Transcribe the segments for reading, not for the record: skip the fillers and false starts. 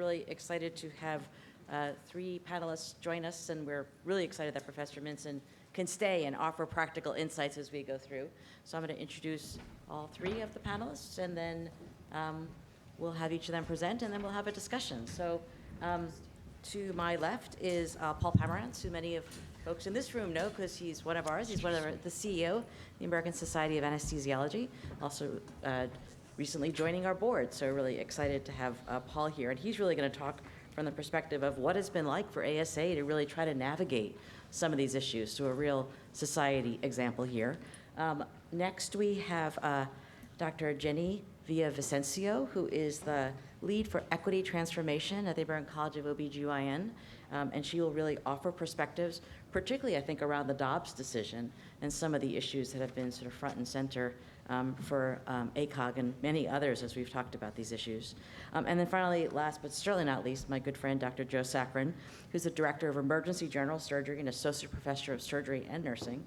really excited to have three panelists join us, and we're really excited that Professor Minson can stay and offer practical insights as we go through. So I'm going to introduce all three of the panelists, and then we'll have each of them present, and then we'll have a discussion. So to my left is Paul Pomerantz, who many of folks in this room know because he's one of ours. He's one of the CEO of the American Society of Anesthesiology, also recently joining our board. So really excited to have Paul here. And he's really going to talk from the perspective of what it's been like for ASA to really try to navigate some of these issues to a real society example here. Next, we have Dr. Jenni Villavicencio, who is the lead for equity transformation at the American College of OBGYN. And she will really offer perspectives, particularly, I think, around the Dobbs decision and some of the issues that have been sort of front and center for ACOG and many others as we've talked about these issues. And then finally, last but certainly not least, my good friend, Dr. Joe Sakran, who's the Director of Emergency General Surgery and Associate Professor of Surgery and Nursing,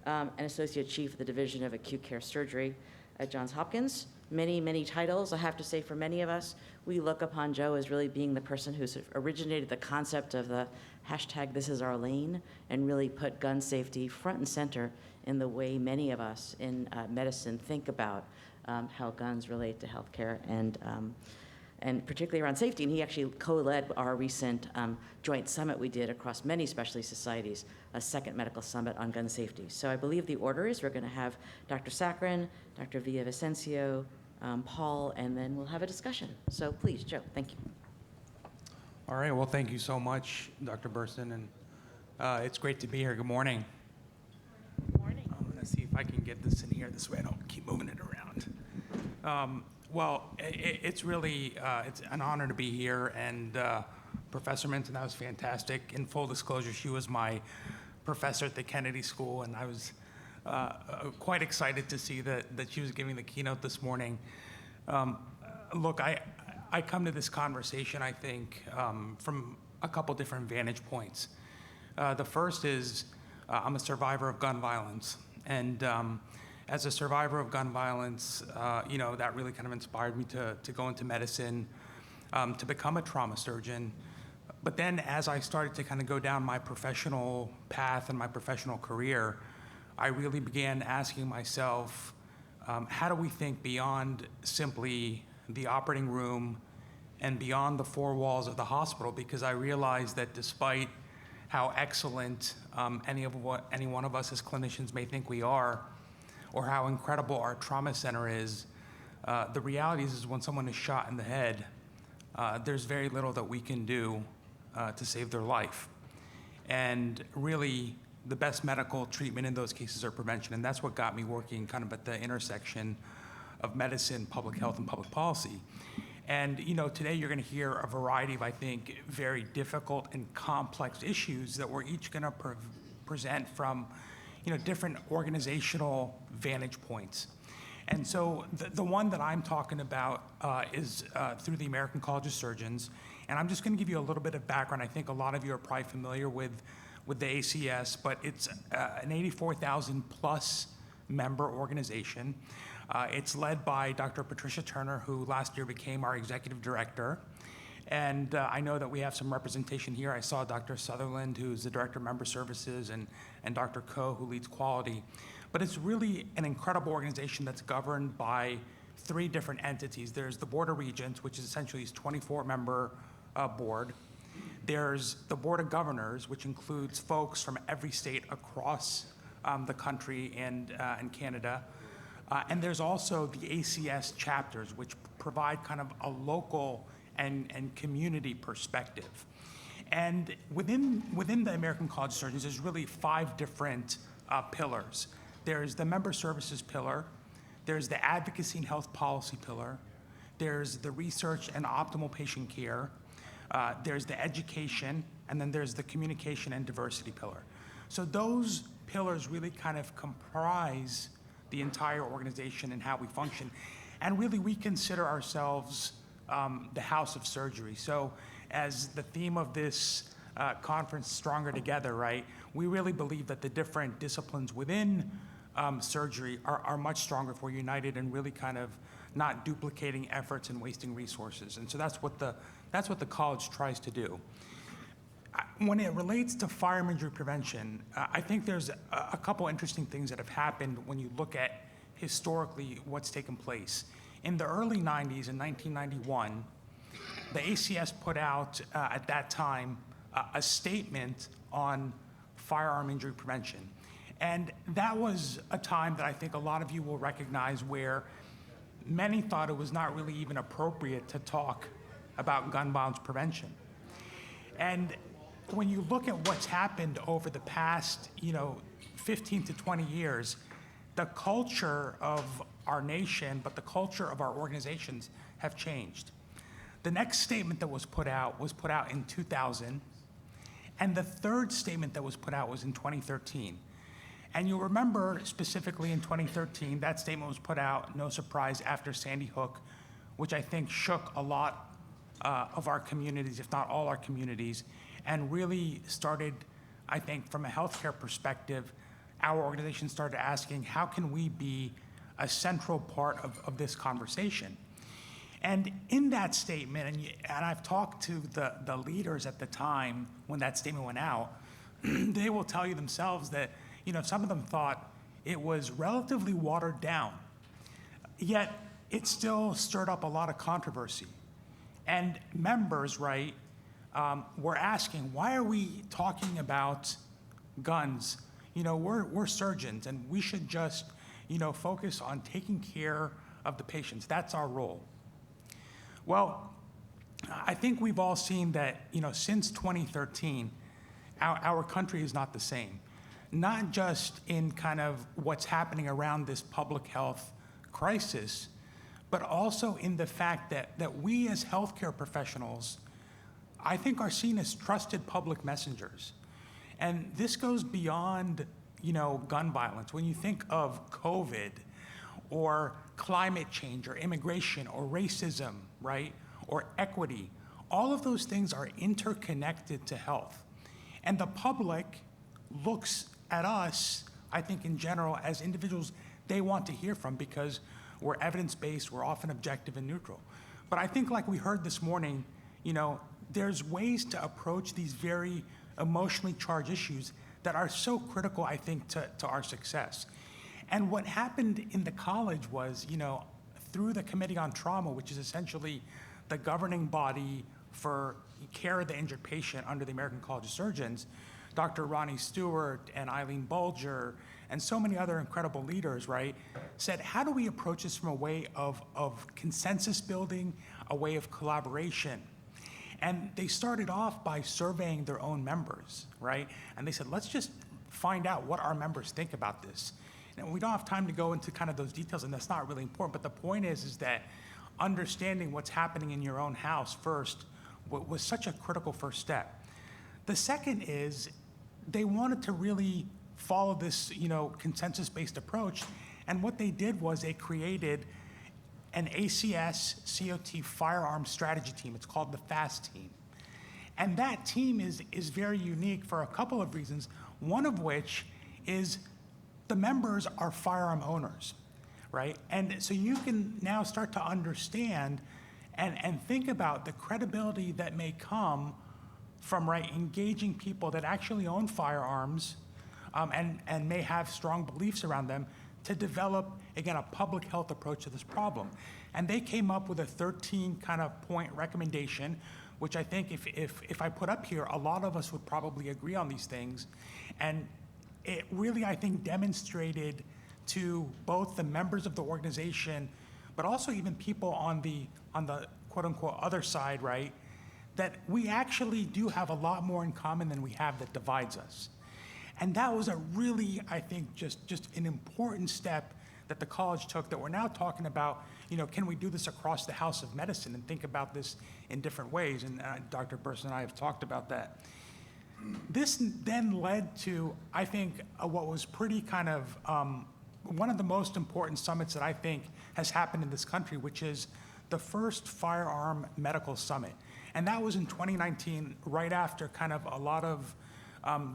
and Associate Chief of the Division of Acute Care Surgery at Johns Hopkins. Many, many titles. I have to say, for many of us, we look upon Joe as really being the person who sort of originated the concept of the hashtag This Is Our Lane and really put gun safety front and center in the way many of us in medicine think about how guns relate to healthcare and particularly around safety. And he actually co-led our recent joint summit we did across many specialty societies, a second medical summit on gun safety. So I believe the order is we're going to have Dr. Sakran, Dr. Villavicencio, Paul, and then we'll have a discussion. So please, Joe, thank you. All right, well, thank you so much, Dr. Burson, and it's great to be here. Good morning. Good morning. I'm going to see if I can get this in here this way I don't keep moving it around. Well, it's really it's an honor to be here, and Professor Minson, that was fantastic. In full disclosure, she was my professor at the Kennedy School, and I was quite excited to see that she was giving the keynote this morning. Look, I come to this conversation, I think, from a couple different vantage points. The first is I'm a survivor of gun violence, and as a survivor of gun violence, that really kind of inspired me to go into medicine, to become a trauma surgeon. But then as I started to kind of go down my professional path and my professional career, I really began asking myself, how do we think beyond simply the operating room and beyond the four walls of the hospital? Because I realized that despite how excellent any one of us as clinicians may think we are, or how incredible our trauma center is, the reality is when someone is shot in the head, there's very little that we can do to save their life. And really, the best medical treatment in those cases are prevention, and that's what got me working kind of at the intersection of medicine, public health, and public policy. And today you're going to hear a variety of, I think, very difficult and complex issues that we're each going to present from different organizational vantage points. And so the one that I'm talking about is through the American College of Surgeons. And I'm just going to give you a little bit of background. I think a lot of you are probably familiar with the ACS, but it's an 84,000 plus member organization. It's led by Dr. Patricia Turner, who last year became our executive director. And I know that we have some representation here. I saw Dr. Sutherland, who's the director of member services, and Dr. Coe, who leads quality. But it's really an incredible organization that's governed by three different entities. There's the Board of Regents, which is essentially a 24-member board. There's the Board of Governors, which includes folks from every state across the country and Canada. And there's also the ACS chapters, which provide kind of a local and community perspective. And within the American College of Surgeons, there's really 5 different pillars. There's the member services pillar, there's the advocacy and health policy pillar, there's the research and optimal patient care, there's the education, and then there's the communication and diversity pillar. So those pillars really kind of comprise the entire organization and how we function. And really, we consider ourselves the house of surgery. So as the theme of this conference, Stronger Together, right, we really believe that the different disciplines within surgery are much stronger if we're united and really kind of not duplicating efforts and wasting resources. And so that's what the college tries to do. When it relates to firearm injury prevention, I think there's a couple interesting things that have happened when you look at historically what's taken place. In the early 90s, in 1991, the ACS put out at that time a statement on firearm injury prevention. And that was a time that I think a lot of you will recognize where many thought it was not really even appropriate to talk about gun violence prevention. And when you look at what's happened over the past, 15 to 20 years, the culture of our nation, but the culture of our organizations have changed. The next statement that was put out in 2000, and the third statement that was put out was in 2013. And you'll remember specifically in 2013, that statement was put out, no surprise, after Sandy Hook, which I think shook a lot of our communities, if not all our communities, and really started, I think, from a healthcare perspective, our organization started asking, how can we be a central part of this conversation? And in that statement, and I've talked to the leaders at the time when that statement went out, they will tell you themselves that, some of them thought it was relatively watered down, yet it still stirred up a lot of controversy. And members, right, were asking, why are we talking about guns? We're surgeons, and we should just, focus on taking care of the patients. That's our role. Well, I think we've all seen that, since 2013, our country is not the same. Not just in kind of what's happening around this public health crisis, but also in the fact that we as healthcare professionals, I think, are seen as trusted public messengers. And this goes beyond, gun violence. When you think of COVID or climate change or immigration or racism, right, or equity, all of those things are interconnected to health. And the public looks at us, I think in general, as individuals they want to hear from because we're evidence-based, we're often objective and neutral. But I think like we heard this morning, there's ways to approach these very emotionally charged issues that are so critical, I think, to our success. And what happened in the college was, through the Committee on Trauma, which is essentially the governing body for care of the injured patient under the American College of Surgeons, Dr. Ronnie Stewart and Eileen Bulger and so many other incredible leaders, right, said, how do we approach this from a way of consensus building, a way of collaboration? And they started off by surveying their own members, right? And they said, let's just find out what our members think about this. And we don't have time to go into kind of those details, and that's not really important, but the point is that understanding what's happening in your own house first was such a critical first step. The second is they wanted to really follow this, consensus-based approach, and what they did was they created an ACS COT firearm strategy team. It's called the FAST team. And that team is very unique for a couple of reasons, one of which is the members are firearm owners, right? And so you can now start to understand and think about the credibility that may come from, right, engaging people that actually own firearms and may have strong beliefs around them to develop, again, a public health approach to this problem. And they came up with a 13 kind of point recommendation, which I think if I put up here, a lot of us would probably agree on these things. And it really, I think, demonstrated to both the members of the organization, but also even people on the quote unquote other side, right, that we actually do have a lot more in common than we have that divides us. And that was a really, I think, just an important step that the college took that we're now talking about, can we do this across the House of Medicine and think about this in different ways? And Dr. Burson and I have talked about that. This then led to, I think, what was pretty kind of one of the most important summits that I think has happened in this country, which is the first firearm medical summit. And that was in 2019, right after kind of a lot of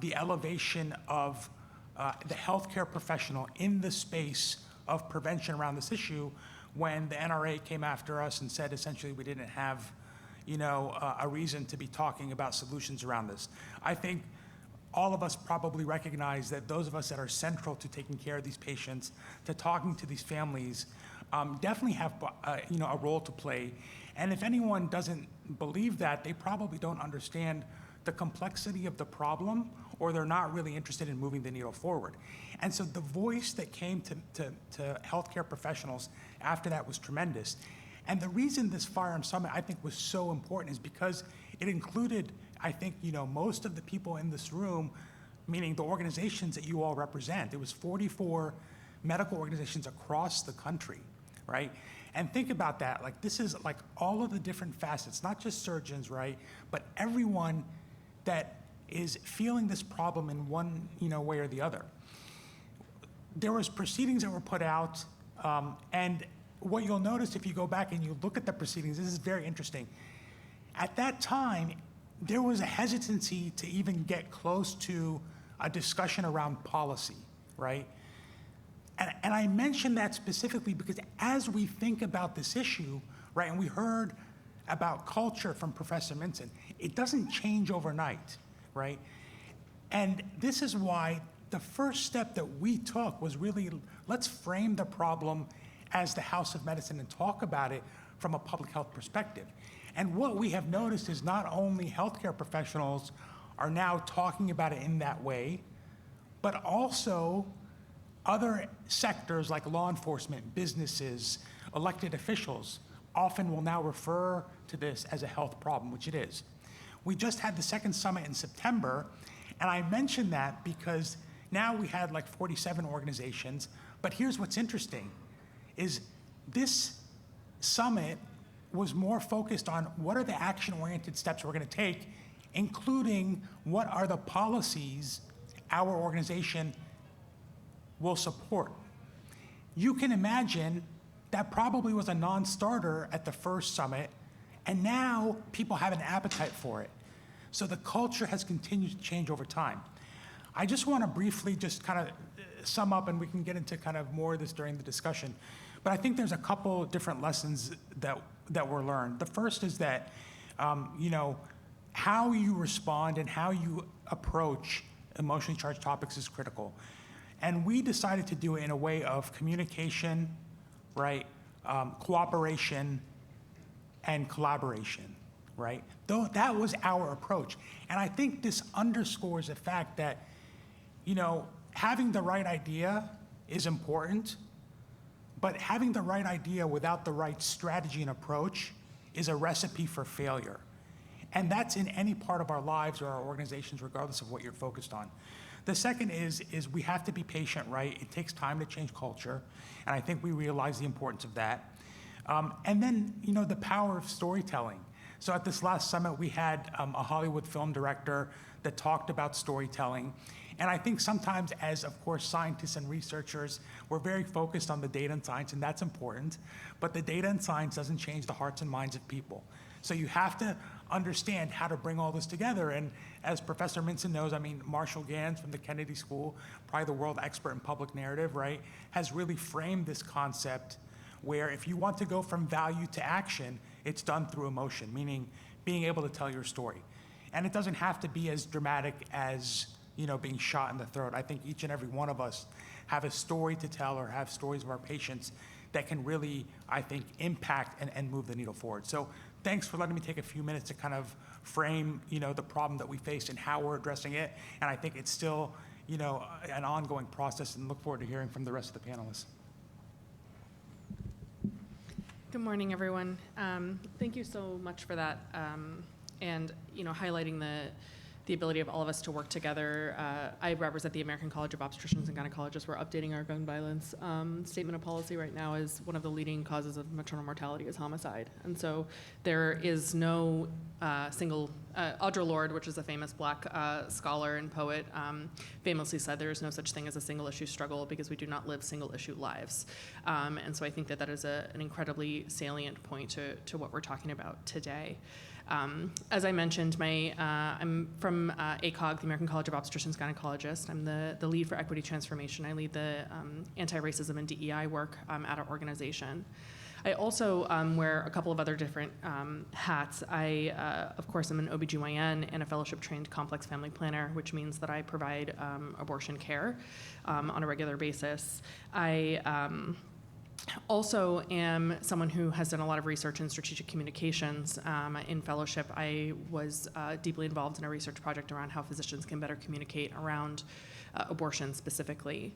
the elevation of the healthcare professional in the space of prevention around this issue, when the NRA came after us and said essentially we didn't have, a reason to be talking about solutions around this. I think all of us probably recognize that those of us that are central to taking care of these patients, to talking to these families, definitely have a role to play. And if anyone doesn't believe that, they probably don't understand the complexity of the problem, or they're not really interested in moving the needle forward. And so the voice that came to healthcare professionals after that was tremendous. And the reason this Firearm Summit, I think, was so important is because it included, I think, most of the people in this room, meaning the organizations that you all represent. It was 44 medical organizations across the country, right? And think about that, like this is like all of the different facets, not just surgeons, right? But everyone that is feeling this problem in one, way or the other. There was proceedings that were put out, and what you'll notice if you go back and you look at the proceedings, this is very interesting. At that time, there was a hesitancy to even get close to a discussion around policy, right? And I mention that specifically because as we think about this issue, right, and we heard about culture from Professor Minson, it doesn't change overnight, right? And this is why the first step that we took was really, let's frame the problem as the House of Medicine and talk about it from a public health perspective. And what we have noticed is not only healthcare professionals are now talking about it in that way, but also other sectors like law enforcement, businesses, elected officials often will now refer to this as a health problem, which it is. We just had the second summit in September, and I mentioned that because now we had like 47 organizations, but here's what's interesting, is this summit was more focused on what are the action-oriented steps we're gonna take, including what are the policies our organization will support. You can imagine that probably was a non-starter at the first summit, and now people have an appetite for it. So the culture has continued to change over time. I just want to briefly just kind of sum up, and we can get into kind of more of this during the discussion. But I think there's a couple different lessons that were learned. The first is that, how you respond and how you approach emotionally charged topics is critical. And we decided to do it in a way of communication, right, cooperation, and collaboration, right? Though that was our approach. And I think this underscores the fact that, having the right idea is important, but having the right idea without the right strategy and approach is a recipe for failure. And that's in any part of our lives or our organizations, regardless of what you're focused on. The second is we have to be patient, right? It takes time to change culture, and I think we realize the importance of that. And then, the power of storytelling. So at this last summit, we had a Hollywood film director that talked about storytelling. And I think sometimes as, of course, scientists and researchers, we're very focused on the data and science, and that's important. But the data and science doesn't change the hearts and minds of people. So you have to understand how to bring all this together. And as Professor Minson knows, Marshall Gans from the Kennedy School, probably the world expert in public narrative, right, has really framed this concept where if you want to go from value to action, it's done through emotion, meaning being able to tell your story. And it doesn't have to be as dramatic as, being shot in the throat. I think each and every one of us have a story to tell or have stories of our patients that can really, I think, impact and move the needle forward. So thanks for letting me take a few minutes to kind of frame, the problem that we face and how we're addressing it. And I think it's still, an ongoing process, and look forward to hearing from the rest of the panelists. Good morning, everyone. Thank you so much for that, and highlighting the ability of all of us to work together. I represent the American College of Obstetricians and Gynecologists. We're updating our gun violence statement of policy right now. Is one of the leading causes of maternal mortality is homicide, and so there is no single. Audre Lorde, which is a famous Black scholar and poet, famously said there is no such thing as a single-issue struggle because we do not live single-issue lives. And so I think that is an incredibly salient point to what we're talking about today. As I mentioned, I'm from ACOG, the American College of Obstetricians and Gynecologists. I'm the lead for equity transformation. I lead the anti-racism and DEI work at our organization. I also wear a couple of other different hats. I, of course, am an OBGYN and a fellowship-trained complex family planner, which means that I provide abortion care on a regular basis. I also am someone who has done a lot of research in strategic communications. In fellowship, I was deeply involved in a research project around how physicians can better communicate around abortion specifically.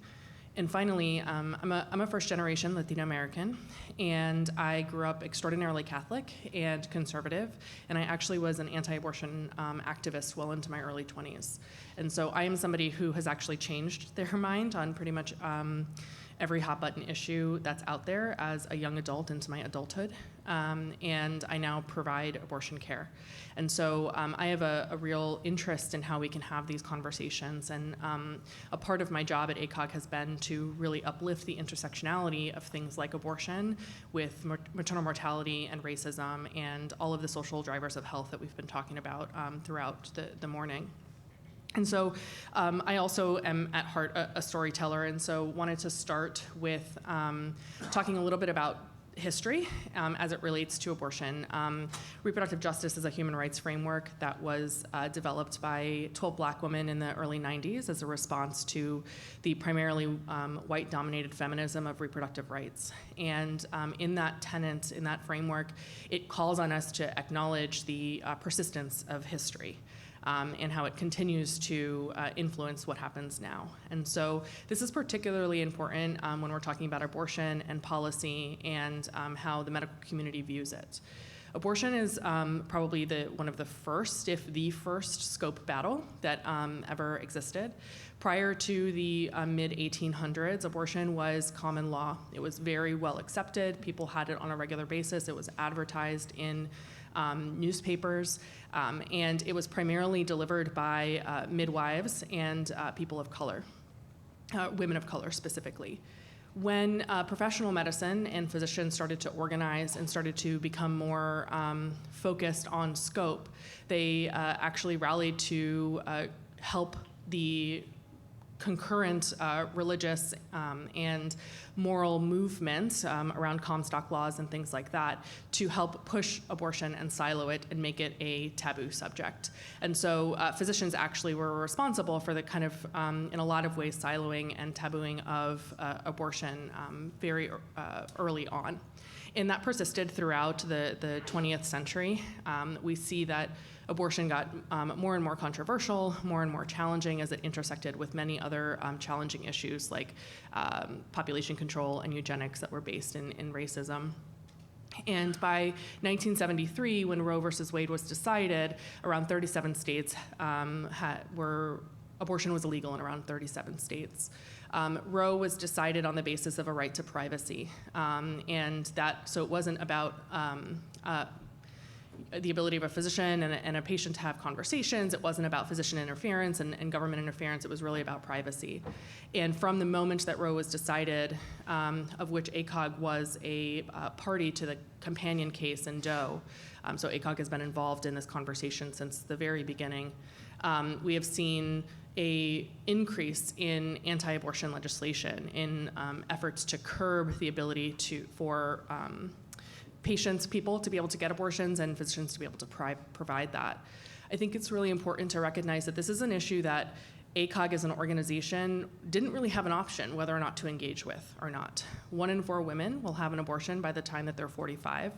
And finally, I'm a first-generation Latino American, and I grew up extraordinarily Catholic and conservative, and I actually was an anti-abortion activist well into my early 20s. And so I am somebody who has actually changed their mind on pretty much every hot-button issue that's out there as a young adult into my adulthood, and I now provide abortion care. And so I have a real interest in how we can have these conversations, and a part of my job at ACOG has been to really uplift the intersectionality of things like abortion with maternal mortality and racism and all of the social drivers of health that we've been talking about throughout the morning. And so I also am at heart a storyteller, and so wanted to start with talking a little bit about history as it relates to abortion. Reproductive justice is a human rights framework that was developed by 12 Black women in the early 90s as a response to the primarily white-dominated feminism of reproductive rights. And in that tenet, in that framework, it calls on us to acknowledge the persistence of history. And how it continues to influence what happens now. And so this is particularly important when we're talking about abortion and policy and how the medical community views it. Abortion is probably one of the first, if the first, scope battle that ever existed. Prior to the mid-1800s, abortion was common law. It was very well accepted. People had it on a regular basis. It was advertised in newspapers, and it was primarily delivered by midwives and people of color, women of color specifically. When professional medicine and physicians started to organize and started to become more focused on scope, they actually rallied to help the concurrent religious and moral movements around Comstock laws and things like that to help push abortion and silo it and make it a taboo subject. And so physicians actually were responsible for the kind of, in a lot of ways, siloing and tabooing of abortion very early on. And that persisted throughout the 20th century. We see that abortion got more and more controversial, more and more challenging as it intersected with many other challenging issues like population control and eugenics that were based in racism. And by 1973, when Roe versus Wade was decided, around 37 states abortion was illegal in around 37 states. Roe was decided on the basis of a right to privacy, so it wasn't about the ability of a physician and a patient to have conversations. It wasn't about physician interference and government interference. It was really about privacy. And from the moment that Roe was decided, of which ACOG was a party to the companion case in Doe, so ACOG has been involved in this conversation since the very beginning, we have seen an increase in anti-abortion legislation in efforts to curb the ability for people to be able to get abortions and physicians to be able to provide that. I think it's really important to recognize that this is an issue that ACOG as an organization didn't really have an option whether or not to engage with or not. 1 in 4 women will have an abortion by the time that they're 45.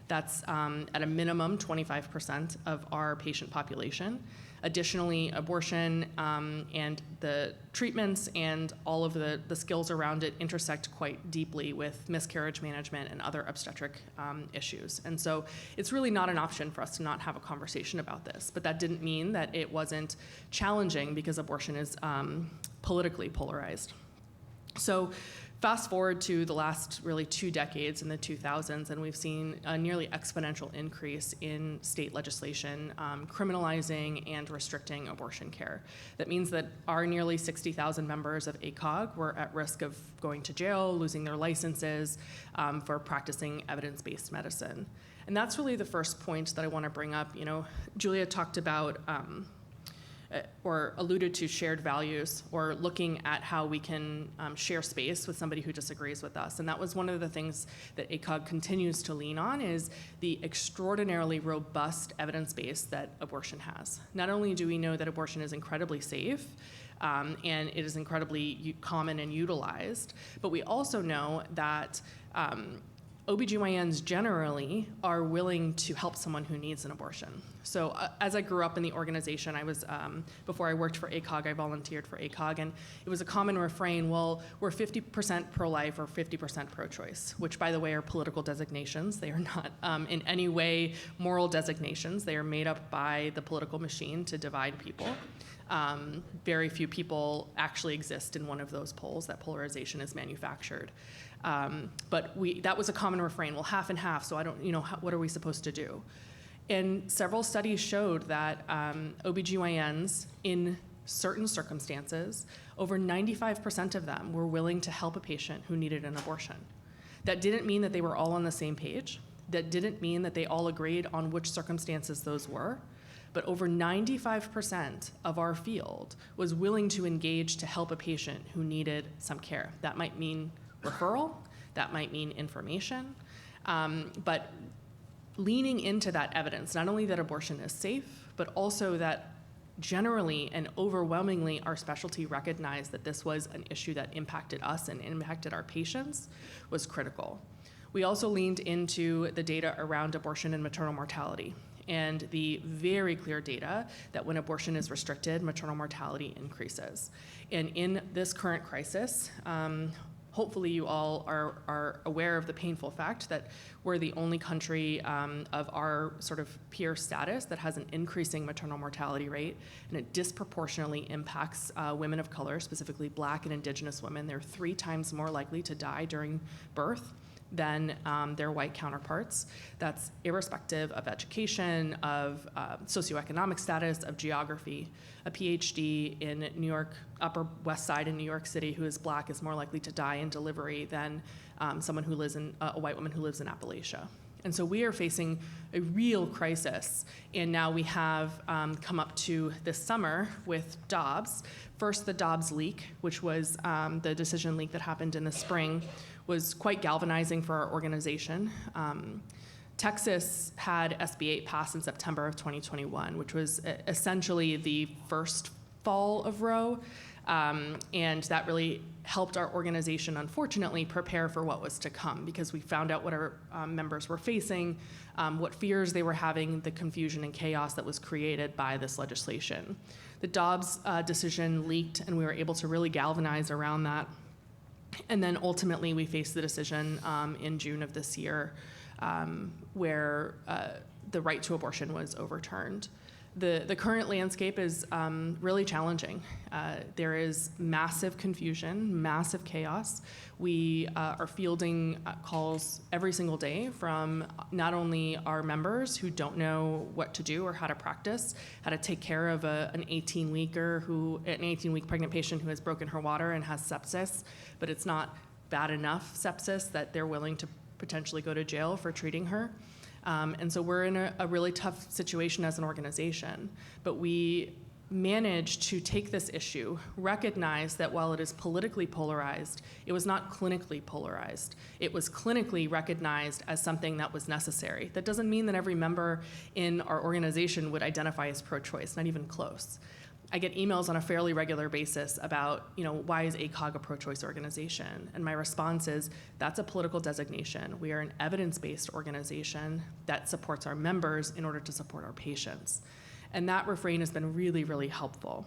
That's at a minimum 25% of our patient population. Additionally, abortion and the treatments and all of the skills around it intersect quite deeply with miscarriage management and other obstetric issues. And so it's really not an option for us to not have a conversation about this. But that didn't mean that it wasn't challenging because abortion is politically polarized. So fast forward to the last really 2 decades in the 2000s, and we've seen a nearly exponential increase in state legislation criminalizing and restricting abortion care. That means that our nearly 60,000 members of ACOG were at risk of going to jail, losing their licenses for practicing evidence-based medicine. And that's really the first point that I want to bring up. You know, Julia talked about or alluded to shared values, or looking at how we can share space with somebody who disagrees with us. And that was one of the things that ACOG continues to lean on, is the extraordinarily robust evidence base that abortion has. Not only do we know that abortion is incredibly safe, and it is incredibly common and utilized, but we also know that OBGYNs generally are willing to help someone who needs an abortion. So as I grew up in the organization, I was, before I worked for ACOG, I volunteered for ACOG, and it was a common refrain, well, we're 50% pro-life or 50% pro-choice, which, by the way, are political designations. They are not in any way moral designations. They are made up by the political machine to divide people. Very few people actually exist in one of those poles. That polarization is manufactured. But that was a common refrain, well, half and half, so I don't, what are we supposed to do? And several studies showed that OBGYNs, in certain circumstances, over 95% of them were willing to help a patient who needed an abortion. That didn't mean that they were all on the same page. That didn't mean that they all agreed on which circumstances those were. But over 95% of our field was willing to engage to help a patient who needed some care. That might mean referral, that might mean information, but leaning into that evidence, not only that abortion is safe, but also that generally and overwhelmingly our specialty recognized that this was an issue that impacted us and impacted our patients, was critical. We also leaned into the data around abortion and maternal mortality, and the very clear data that when abortion is restricted, maternal mortality increases. And in this current crisis, hopefully you all are aware of the painful fact that we're the only country of our sort of peer status that has an increasing maternal mortality rate, and it disproportionately impacts women of color, specifically Black and Indigenous women. They're 3 times more likely to die during birth than their white counterparts. That's irrespective of education, of socioeconomic status, of geography. A PhD in New York, Upper West Side in New York City who is Black is more likely to die in delivery than someone who lives in, a white woman who lives in Appalachia. And so we are facing a real crisis, and now we have come up to this summer with Dobbs. First, the Dobbs leak, which was the decision leak that happened in the spring, was quite galvanizing for our organization. Texas had SB 8 pass in September of 2021, which was essentially the first fall of Roe, and that really helped our organization, unfortunately, prepare for what was to come, because we found out what our members were facing, what fears they were having, the confusion and chaos that was created by this legislation. The Dobbs decision leaked, and we were able to really galvanize around that. And then ultimately we faced the decision in June of this year where the right to abortion was overturned. The current landscape is really challenging. There is massive confusion, massive chaos. We are fielding calls every single day from not only our members who don't know what to do or how to practice, how to take care of an 18-week pregnant patient who has broken her water and has sepsis, but it's not bad enough sepsis that they're willing to potentially go to jail for treating her. And so we're in a really tough situation as an organization, but we managed to take this issue, recognize that while it is politically polarized, it was not clinically polarized. It was clinically recognized as something that was necessary. That doesn't mean that every member in our organization would identify as pro-choice, not even close. I get emails on a fairly regular basis about, why is ACOG a pro-choice organization? And my response is, that's a political designation. We are an evidence-based organization that supports our members in order to support our patients. And that refrain has been really, really helpful.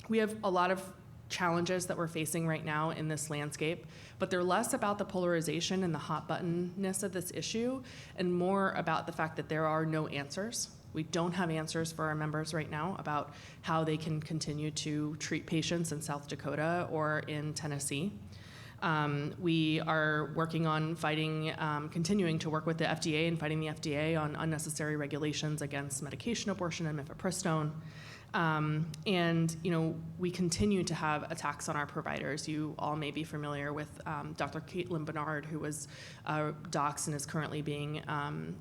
We have a lot of challenges that we're facing right now in this landscape, but they're less about the polarization and the hot buttonness of this issue and more about the fact that there are no answers. We don't have answers for our members right now about how they can continue to treat patients in South Dakota or in Tennessee. We are working on continuing to work with the FDA and fighting the FDA on unnecessary regulations against medication abortion and mifepristone. And, we continue to have attacks on our providers. You all may be familiar with Dr. Caitlin Bernard, who was doxxed and is currently being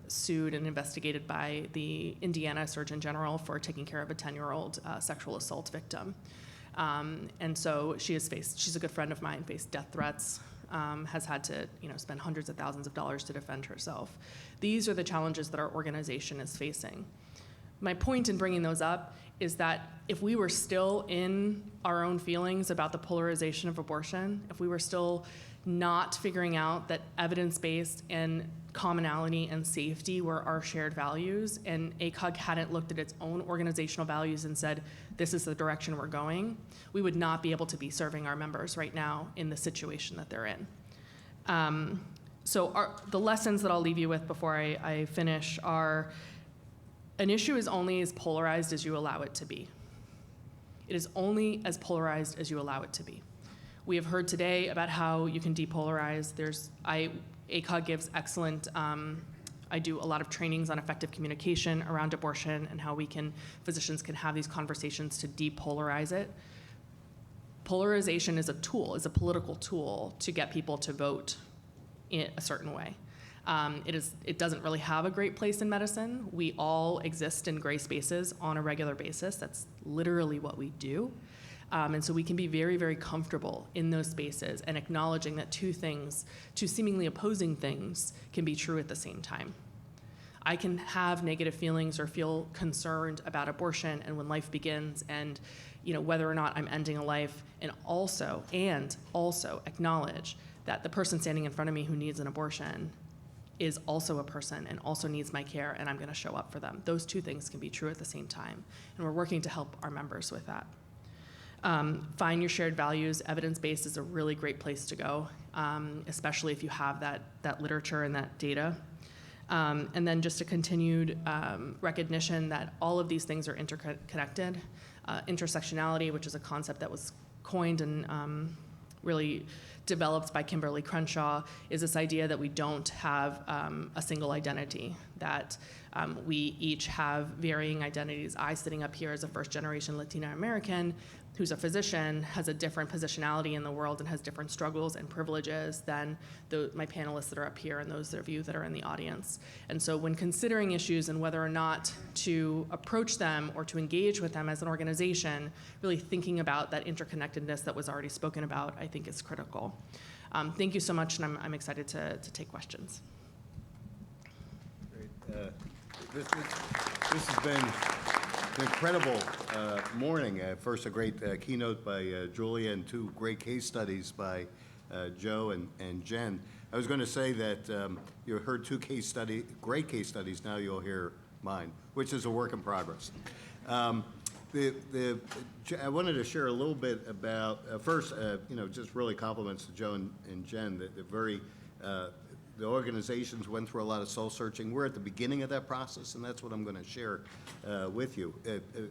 sued and investigated by the Indiana Surgeon General for taking care of a 10-year-old sexual assault victim. And so she's a good friend of mine, faced death threats, has had to, spend hundreds of thousands of dollars to defend herself. These are the challenges that our organization is facing. My point in bringing those up is that if we were still in our own feelings about the polarization of abortion, if we were still not figuring out that evidence-based and commonality and safety were our shared values, and ACOG hadn't looked at its own organizational values and said, this is the direction we're going, we would not be able to be serving our members right now in the situation that they're in. The lessons that I'll leave you with before I finish are, an issue is only as polarized as you allow it to be. It is only as polarized as you allow it to be. We have heard today about how you can depolarize. ACOG gives excellent, I do a lot of trainings on effective communication around abortion and how physicians can have these conversations to depolarize it. Polarization is a tool, is a political tool to get people to vote in a certain way. It doesn't really have a great place in medicine. We all exist in gray spaces on a regular basis. That's literally what we do. And so we can be very, very comfortable in those spaces and acknowledging that two seemingly opposing things can be true at the same time. I can have negative feelings or feel concerned about abortion and when life begins and whether or not I'm ending a life, and also acknowledge that the person standing in front of me who needs an abortion is also a person and also needs my care, and I'm going to show up for them. Those two things can be true at the same time, and we're working to help our members with that. Find your shared values. Evidence-based is a really great place to go, especially if you have that literature and that data. And then just a continued recognition that all of these things are interconnected. Intersectionality, which is a concept that was coined and really developed by Kimberly Crenshaw, is this idea that we don't have a single identity, that we each have varying identities. I, sitting up here as a first-generation Latina American who's a physician, has a different positionality in the world and has different struggles and privileges than my panelists that are up here and those of you that are in the audience. And so when considering issues and whether or not to approach them or to engage with them as an organization, really thinking about that interconnectedness that was already spoken about, I think is critical. Thank you so much, and I'm excited to take questions. Great. This has been an incredible morning. First, a great keynote by Julia and two great case studies by Joe and Jen. I was going to say that you heard two great case studies. Now you'll hear mine, which is a work in progress. I wanted to share a little bit about, first, just really compliments to Joe and Jen. The organizations went through a lot of soul searching. We're at the beginning of that process, and that's what I'm going to share with you.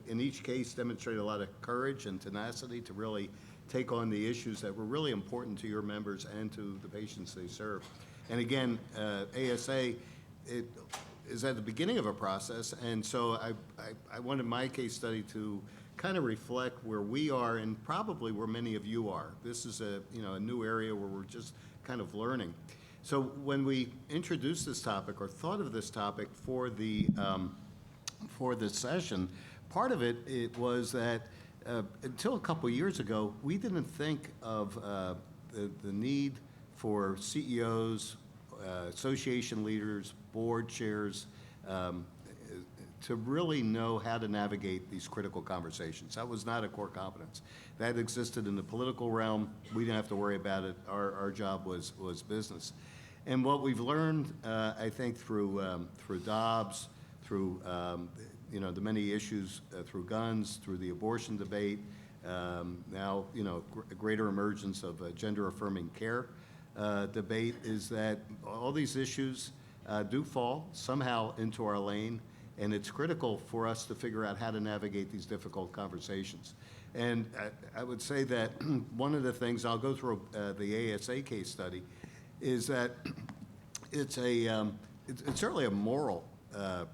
In each case, demonstrated a lot of courage and tenacity to really take on the issues that were really important to your members and to the patients they serve. And again, ASA is at the beginning of a process, and so I wanted my case study to kind of reflect where we are and probably where many of you are. This is a new area where we're just kind of learning. So when we introduced this topic or thought of this topic for this session, part of it was that until a couple years ago, we didn't think of the need for CEOs, association leaders, board chairs, to really know how to navigate these critical conversations. That was not a core competence. That existed in the political realm. We didn't have to worry about it. Our job was business. And what we've learned, I think, through Dobbs, through the many issues through guns, through the abortion debate, now a greater emergence of gender-affirming care debate, is that all these issues do fall somehow into our lane, and it's critical for us to figure out how to navigate these difficult conversations. And I would say that one of the things, I'll go through the ASA case study, is that it's certainly a moral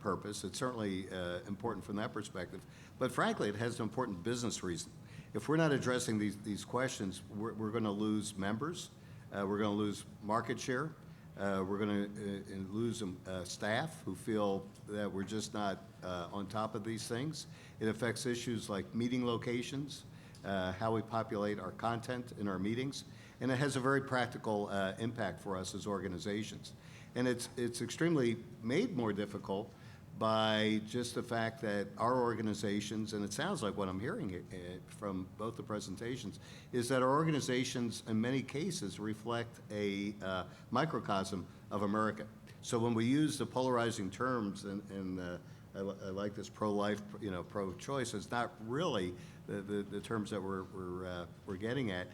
purpose. It's certainly important from that perspective. But frankly, it has an important business reason. If we're not addressing these questions, we're going to lose members. We're going to lose market share. We're going to lose staff who feel that we're just not on top of these things. It affects issues like meeting locations, how we populate our content in our meetings, and it has a very practical impact for us as organizations. And it's extremely made more difficult by just the fact that our organizations, and it sounds like what I'm hearing from both the presentations, is that our organizations in many cases reflect a microcosm of America. So when we use the polarizing terms, and I like this pro-life, pro-choice, it's not really the terms that we're getting at.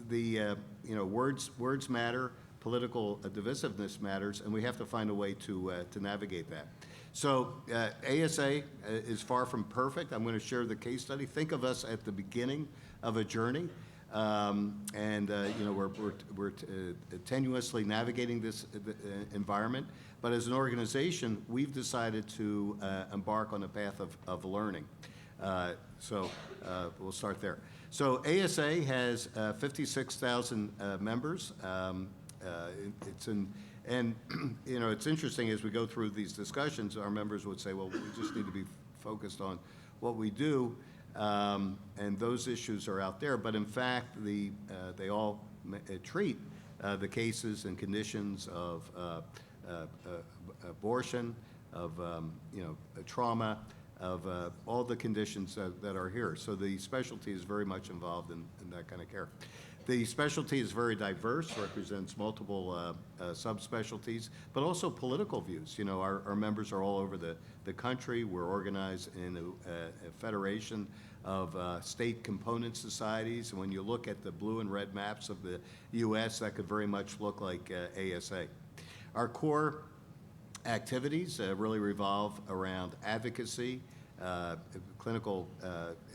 The words matter, political divisiveness matters, and we have to find a way to navigate that. So ASA is far from perfect. I'm going to share the case study. Think of us at the beginning of a journey, we're tenuously navigating this environment. But as an organization, we've decided to embark on a path of learning. We'll start there. So ASA has 56,000 members. It's interesting as we go through these discussions, our members would say, well, we just need to be focused on what we do, and those issues are out there. But in fact, they all treat the cases and conditions of abortion, of trauma, of all the conditions that are here. So the specialty is very much involved in that kind of care. The specialty is very diverse, represents multiple subspecialties, but also political views. Our members are all over the country. We're organized in a federation of state component societies. And when you look at the blue and red maps of the U.S., that could very much look like ASA. Our core activities really revolve around advocacy, clinical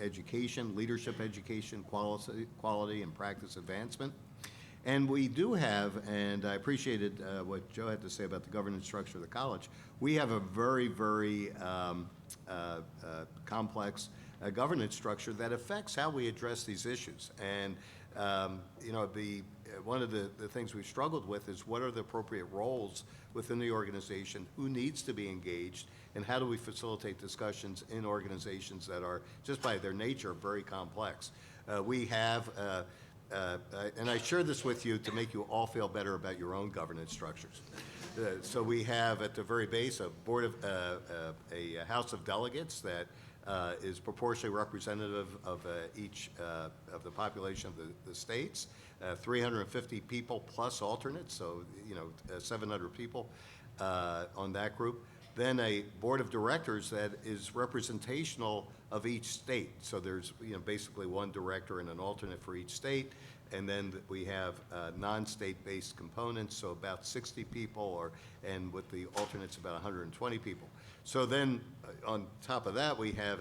education, leadership education, quality and practice advancement. And we do have, and I appreciated what Joe had to say about the governance structure of the college, we have a very, very complex governance structure that affects how we address these issues. And one of the things we've struggled with is what are the appropriate roles within the organization, who needs to be engaged, and how do we facilitate discussions in organizations that are, just by their nature, very complex. We have, and I share this with you to make you all feel better about your own governance structures. So we have at the very base a House of Delegates that is proportionally representative of each of the population of the states, 350 people plus alternates, so 700 people on that group. Then a board of directors that is representational of each state. So there's basically one director and an alternate for each state. And then we have non-state-based components, so about 60 people, and with the alternates about 120 people. So then on top of that, we have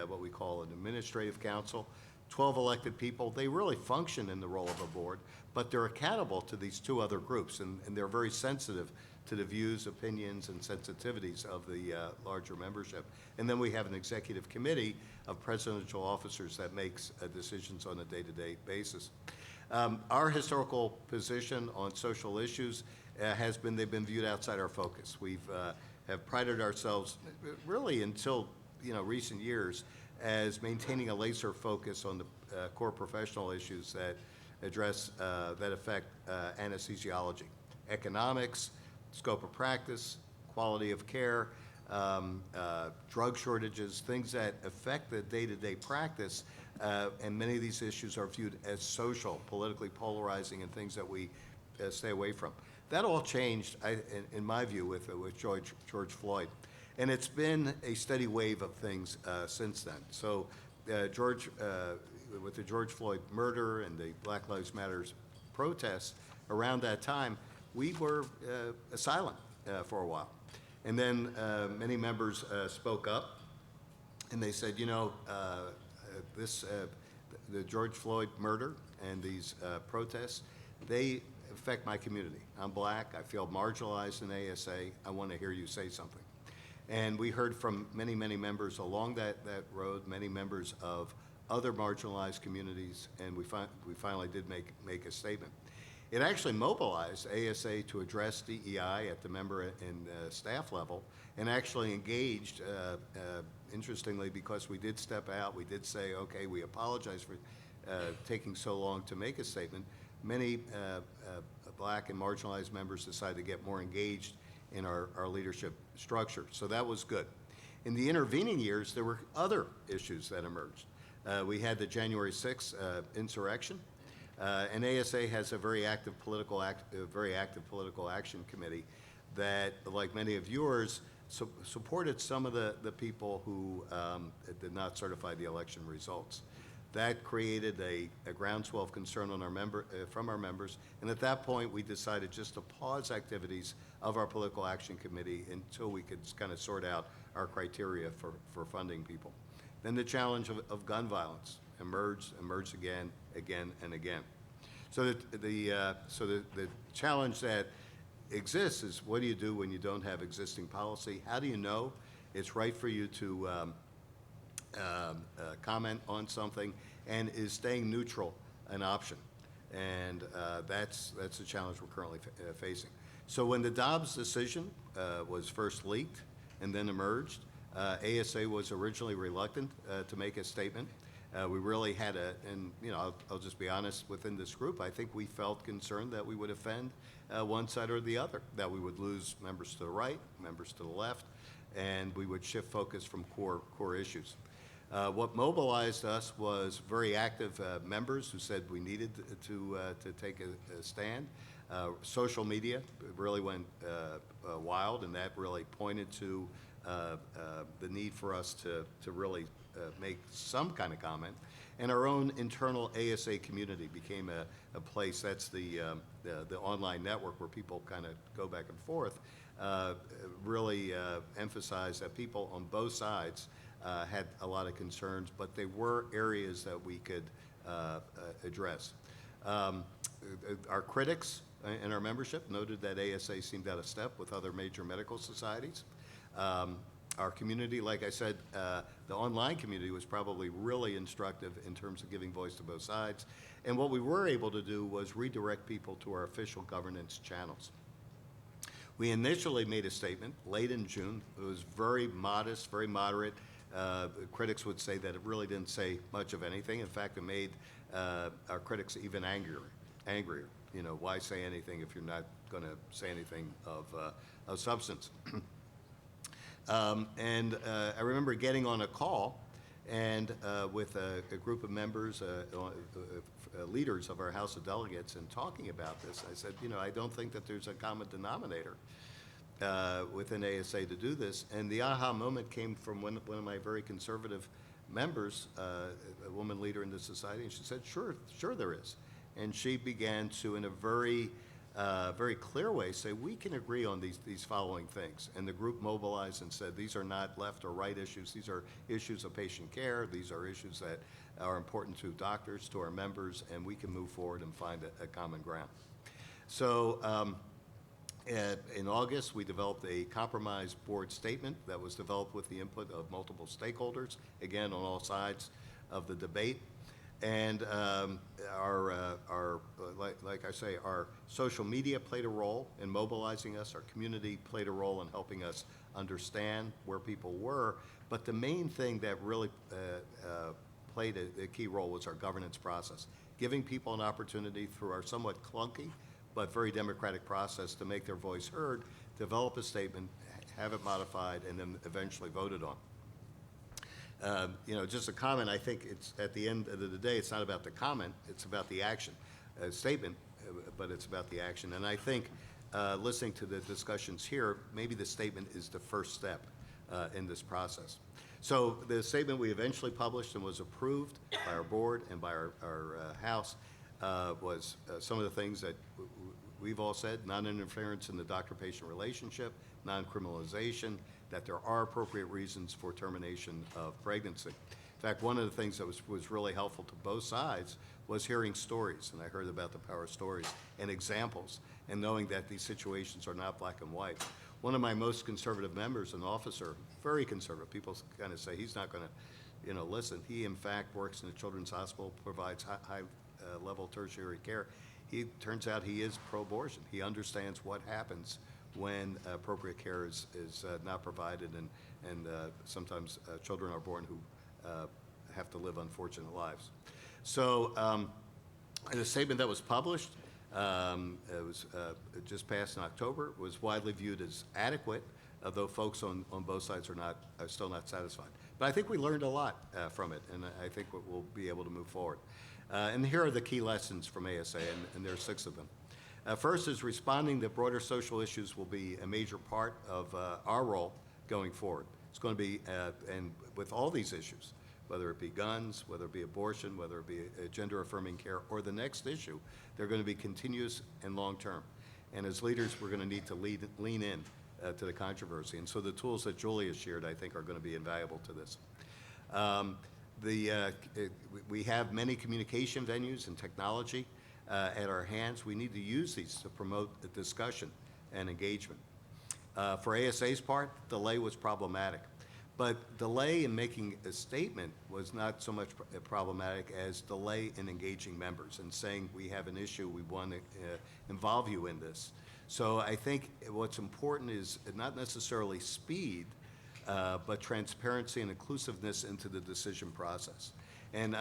what we call an administrative council, 12 elected people. They really function in the role of a board, but they're accountable to these two other groups, and they're very sensitive to the views, opinions, and sensitivities of the larger membership. And then we have an executive committee of presidential officers that makes decisions on a day-to-day basis. Our historical position on social issues has been they've been viewed outside our focus. We've have prided ourselves really until recent years as maintaining a laser focus on the core professional issues that affect anesthesiology, economics, scope of practice, quality of care, drug shortages, things that affect the day-to-day practice, and many of these issues are viewed as social, politically polarizing, and things that we stay away from. That all changed, in my view, with George Floyd, and it's been a steady wave of things since then. So with the George Floyd murder and the Black Lives Matter protests around that time, we were silent for a while. And then many members spoke up, and they said, the George Floyd murder and these protests, they affect my community. I'm black, I feel marginalized in ASA, I want to hear you say something. And we heard from many, many members along that road, many members of other marginalized communities, and we finally did make a statement. It actually mobilized ASA to address DEI at the member and staff level, and actually engaged, interestingly, because we did step out, we did say, okay, we apologize for taking so long to make a statement. Many black and marginalized members decided to get more engaged in our leadership structure, so that was good. In the intervening years, there were other issues that emerged. We had the January 6th insurrection, and ASA has a very active political action committee that, like many of yours, supported some of the people who did not certify the election results. That created a groundswell of concern on from our members, and at that point we decided just to pause activities of our political action committee until we could kind of sort out our criteria for funding people. Then the challenge of gun violence emerged again, and again. So the challenge that exists is, what do you do when you don't have existing policy? How do you know it's right for you to comment on something, and is staying neutral an option? And that's the challenge we're currently facing. So when the Dobbs decision was first leaked and then emerged, ASA was originally reluctant to make a statement. We really had I'll just be honest, within this group, I think we felt concerned that we would offend one side or the other, that we would lose members to the right, members to the left, and we would shift focus from core issues. What mobilized us was very active members who said we needed to take a stand. Social media really went wild, and that really pointed to the need for us to really make some kind of comment. And our own internal ASA community became a place, that's the online network where people kind of go back and forth, really emphasized that people on both sides had a lot of concerns, but they were areas that we could address. Our critics in our membership noted that ASA seemed out of step with other major medical societies. Our community, like I said, the online community was probably really instructive in terms of giving voice to both sides. And what we were able to do was redirect people to our official governance channels. We initially made a statement late in June. It was very modest, very moderate. Critics would say that it really didn't say much of anything. In fact, it made our critics even angrier. Why say anything if you're not going to say anything of substance? And I remember getting on a call and with a group of members, leaders of our House of Delegates, and talking about this. I said, I don't think that there's a common denominator within ASA to do this. And the aha moment came from one of my very conservative members, a woman leader in the society, and she said, sure there is. And she began to, in a very clear way, say, we can agree on these following things. And the group mobilized and said, these are not left or right issues. These are issues of patient care. These are issues that are important to doctors, to our members, and we can move forward and find a common ground. So in August, we developed a compromise board statement that was developed with the input of multiple stakeholders, again, on all sides of the debate. And like I say, our social media played a role in mobilizing us. Our community played a role in helping us understand where people were. But the main thing that really played a key role was our governance process, giving people an opportunity through our somewhat clunky but very democratic process to make their voice heard, develop a statement, have it modified, and then eventually voted on. Just a comment, I think it's at the end of the day, it's not about the comment, it's about the action. Statement, but it's about the action. And I think listening to the discussions here, maybe the statement is the first step in this process. So the statement we eventually published and was approved by our board and by our House was some of the things that we've all said, non-interference in the doctor-patient relationship, non-criminalization, that there are appropriate reasons for termination of pregnancy. In fact, one of the things that was really helpful to both sides was hearing stories, and I heard about the power of stories and examples, and knowing that these situations are not black and white. One of my most conservative members, an officer, very conservative, people kind of say he's not going to, listen. He, in fact, works in a children's hospital, provides high-level tertiary care. Turns out he is pro-abortion. He understands what happens when appropriate care is not provided, and sometimes children are born who have to live unfortunate lives. So in a statement that was published, it was just passed in October, was widely viewed as adequate, although folks on both sides are still not satisfied. But I think we learned a lot from it, and I think we'll be able to move forward. And here are the key lessons from ASA, and there are 6 of them. First is responding that broader social issues will be a major part of our role going forward. It's going to be, and with all these issues, whether it be guns, whether it be abortion, whether it be gender-affirming care, or the next issue, they're going to be continuous and long-term. And as leaders, we're going to need to lean in to the controversy. And so the tools that Julia shared, I think, are going to be invaluable to this. We have many communication venues and technology at our hands. We need to use these to promote the discussion and engagement. For ASA's part, delay was problematic. But delay in making a statement was not so much problematic as delay in engaging members and saying, we have an issue, we want to involve you in this. So I think what's important is not necessarily speed, but transparency and inclusiveness into the decision process. And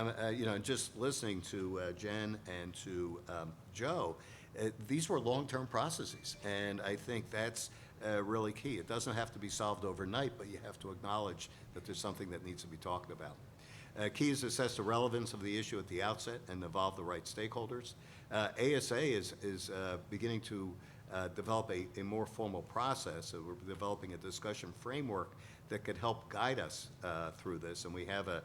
just listening to Jen and to Joe, these were long-term processes, and I think that's really key. It doesn't have to be solved overnight, but you have to acknowledge that there's something that needs to be talked about. Key is to assess the relevance of the issue at the outset and involve the right stakeholders. ASA is beginning to develop a more formal process. So we're developing a discussion framework that could help guide us through this. And we have a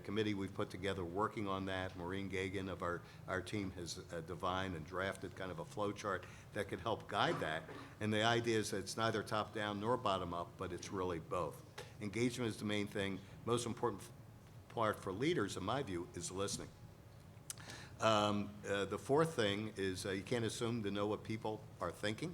committee we've put together working on that. Maureen Gagan of our team has divined and drafted kind of a flow chart that could help guide that. And the idea is that it's neither top-down nor bottom-up, but it's really both. Engagement is the main thing. Most important part for leaders, in my view, is listening. The fourth thing is you can't assume to know what people are thinking.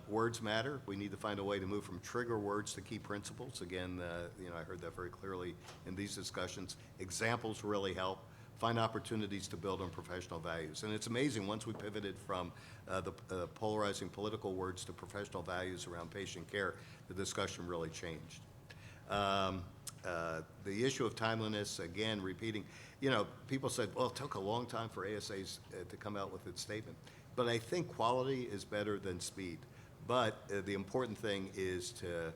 Words matter. We need to find a way to move from trigger words to key principles. Again, I heard that very clearly in these discussions. Examples really help. Find opportunities to build on professional values. And it's amazing, once we pivoted from the polarizing political words to professional values around patient care, the discussion really changed. The issue of timeliness, again, repeating, people said, well, it took a long time for ASAs to come out with its statement. But I think quality is better than speed. But the important thing is to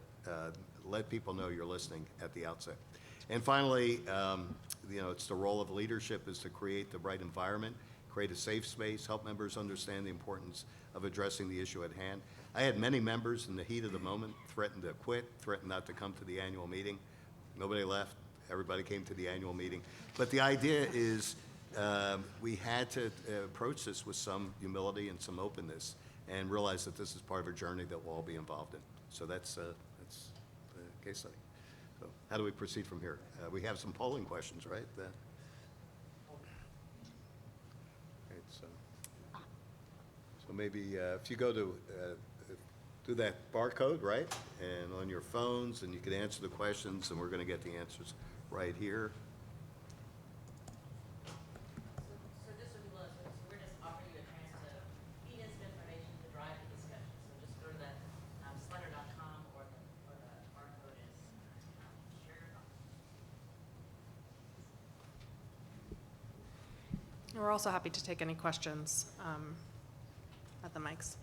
let people know you're listening at the outset. And finally, it's the role of leadership is to create the right environment, create a safe space, help members understand the importance of addressing the issue at hand. I had many members in the heat of the moment threaten to quit, threaten not to come to the annual meeting. Nobody left. Everybody came to the annual meeting. But the idea is we had to approach this with some humility and some openness and realize that this is part of a journey that we'll all be involved in. So that's the case study. So how do we proceed from here? We have some polling questions, right? So maybe if you go to do that barcode, right? And on your phones, and you can answer the questions, and we're going to get the answers right here. So just so people know, so we're just offering you a chance to feed in some information to drive the discussion. So just go to that slider.com or the barcode is share your thoughts. We're also happy to take any questions at the mics.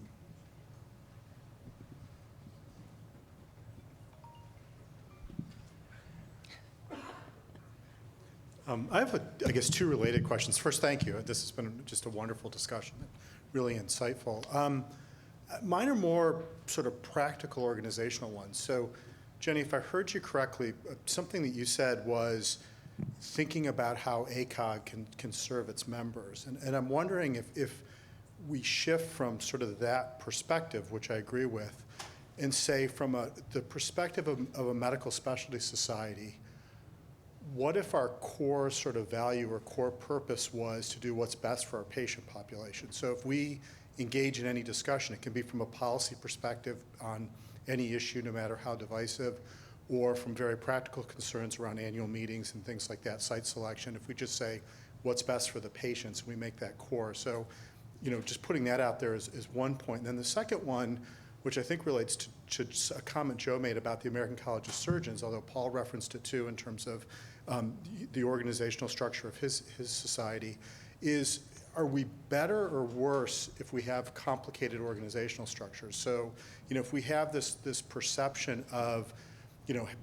I have, I guess, 2 related questions. First, thank you. This has been just a wonderful discussion, really insightful. Mine are more sort of practical organizational ones. So, Jenni, if I heard you correctly, something that you said was thinking about how ACOG can serve its members. And I'm wondering if we shift from sort of that perspective, which I agree with, and say from the perspective of a medical specialty society, what if our core sort of value or core purpose was to do what's best for our patient population? So if we engage in any discussion, it can be from a policy perspective on any issue, no matter how divisive, or from very practical concerns around annual meetings and things like that, site selection. If we just say what's best for the patients, we make that core. So, just putting that out there is one point. And then the second one, which I think relates to a comment Joe made about the American College of Surgeons, although Paul referenced it too in terms of the organizational structure of his society, is are we better or worse if we have complicated organizational structures? So, if we have this perception of,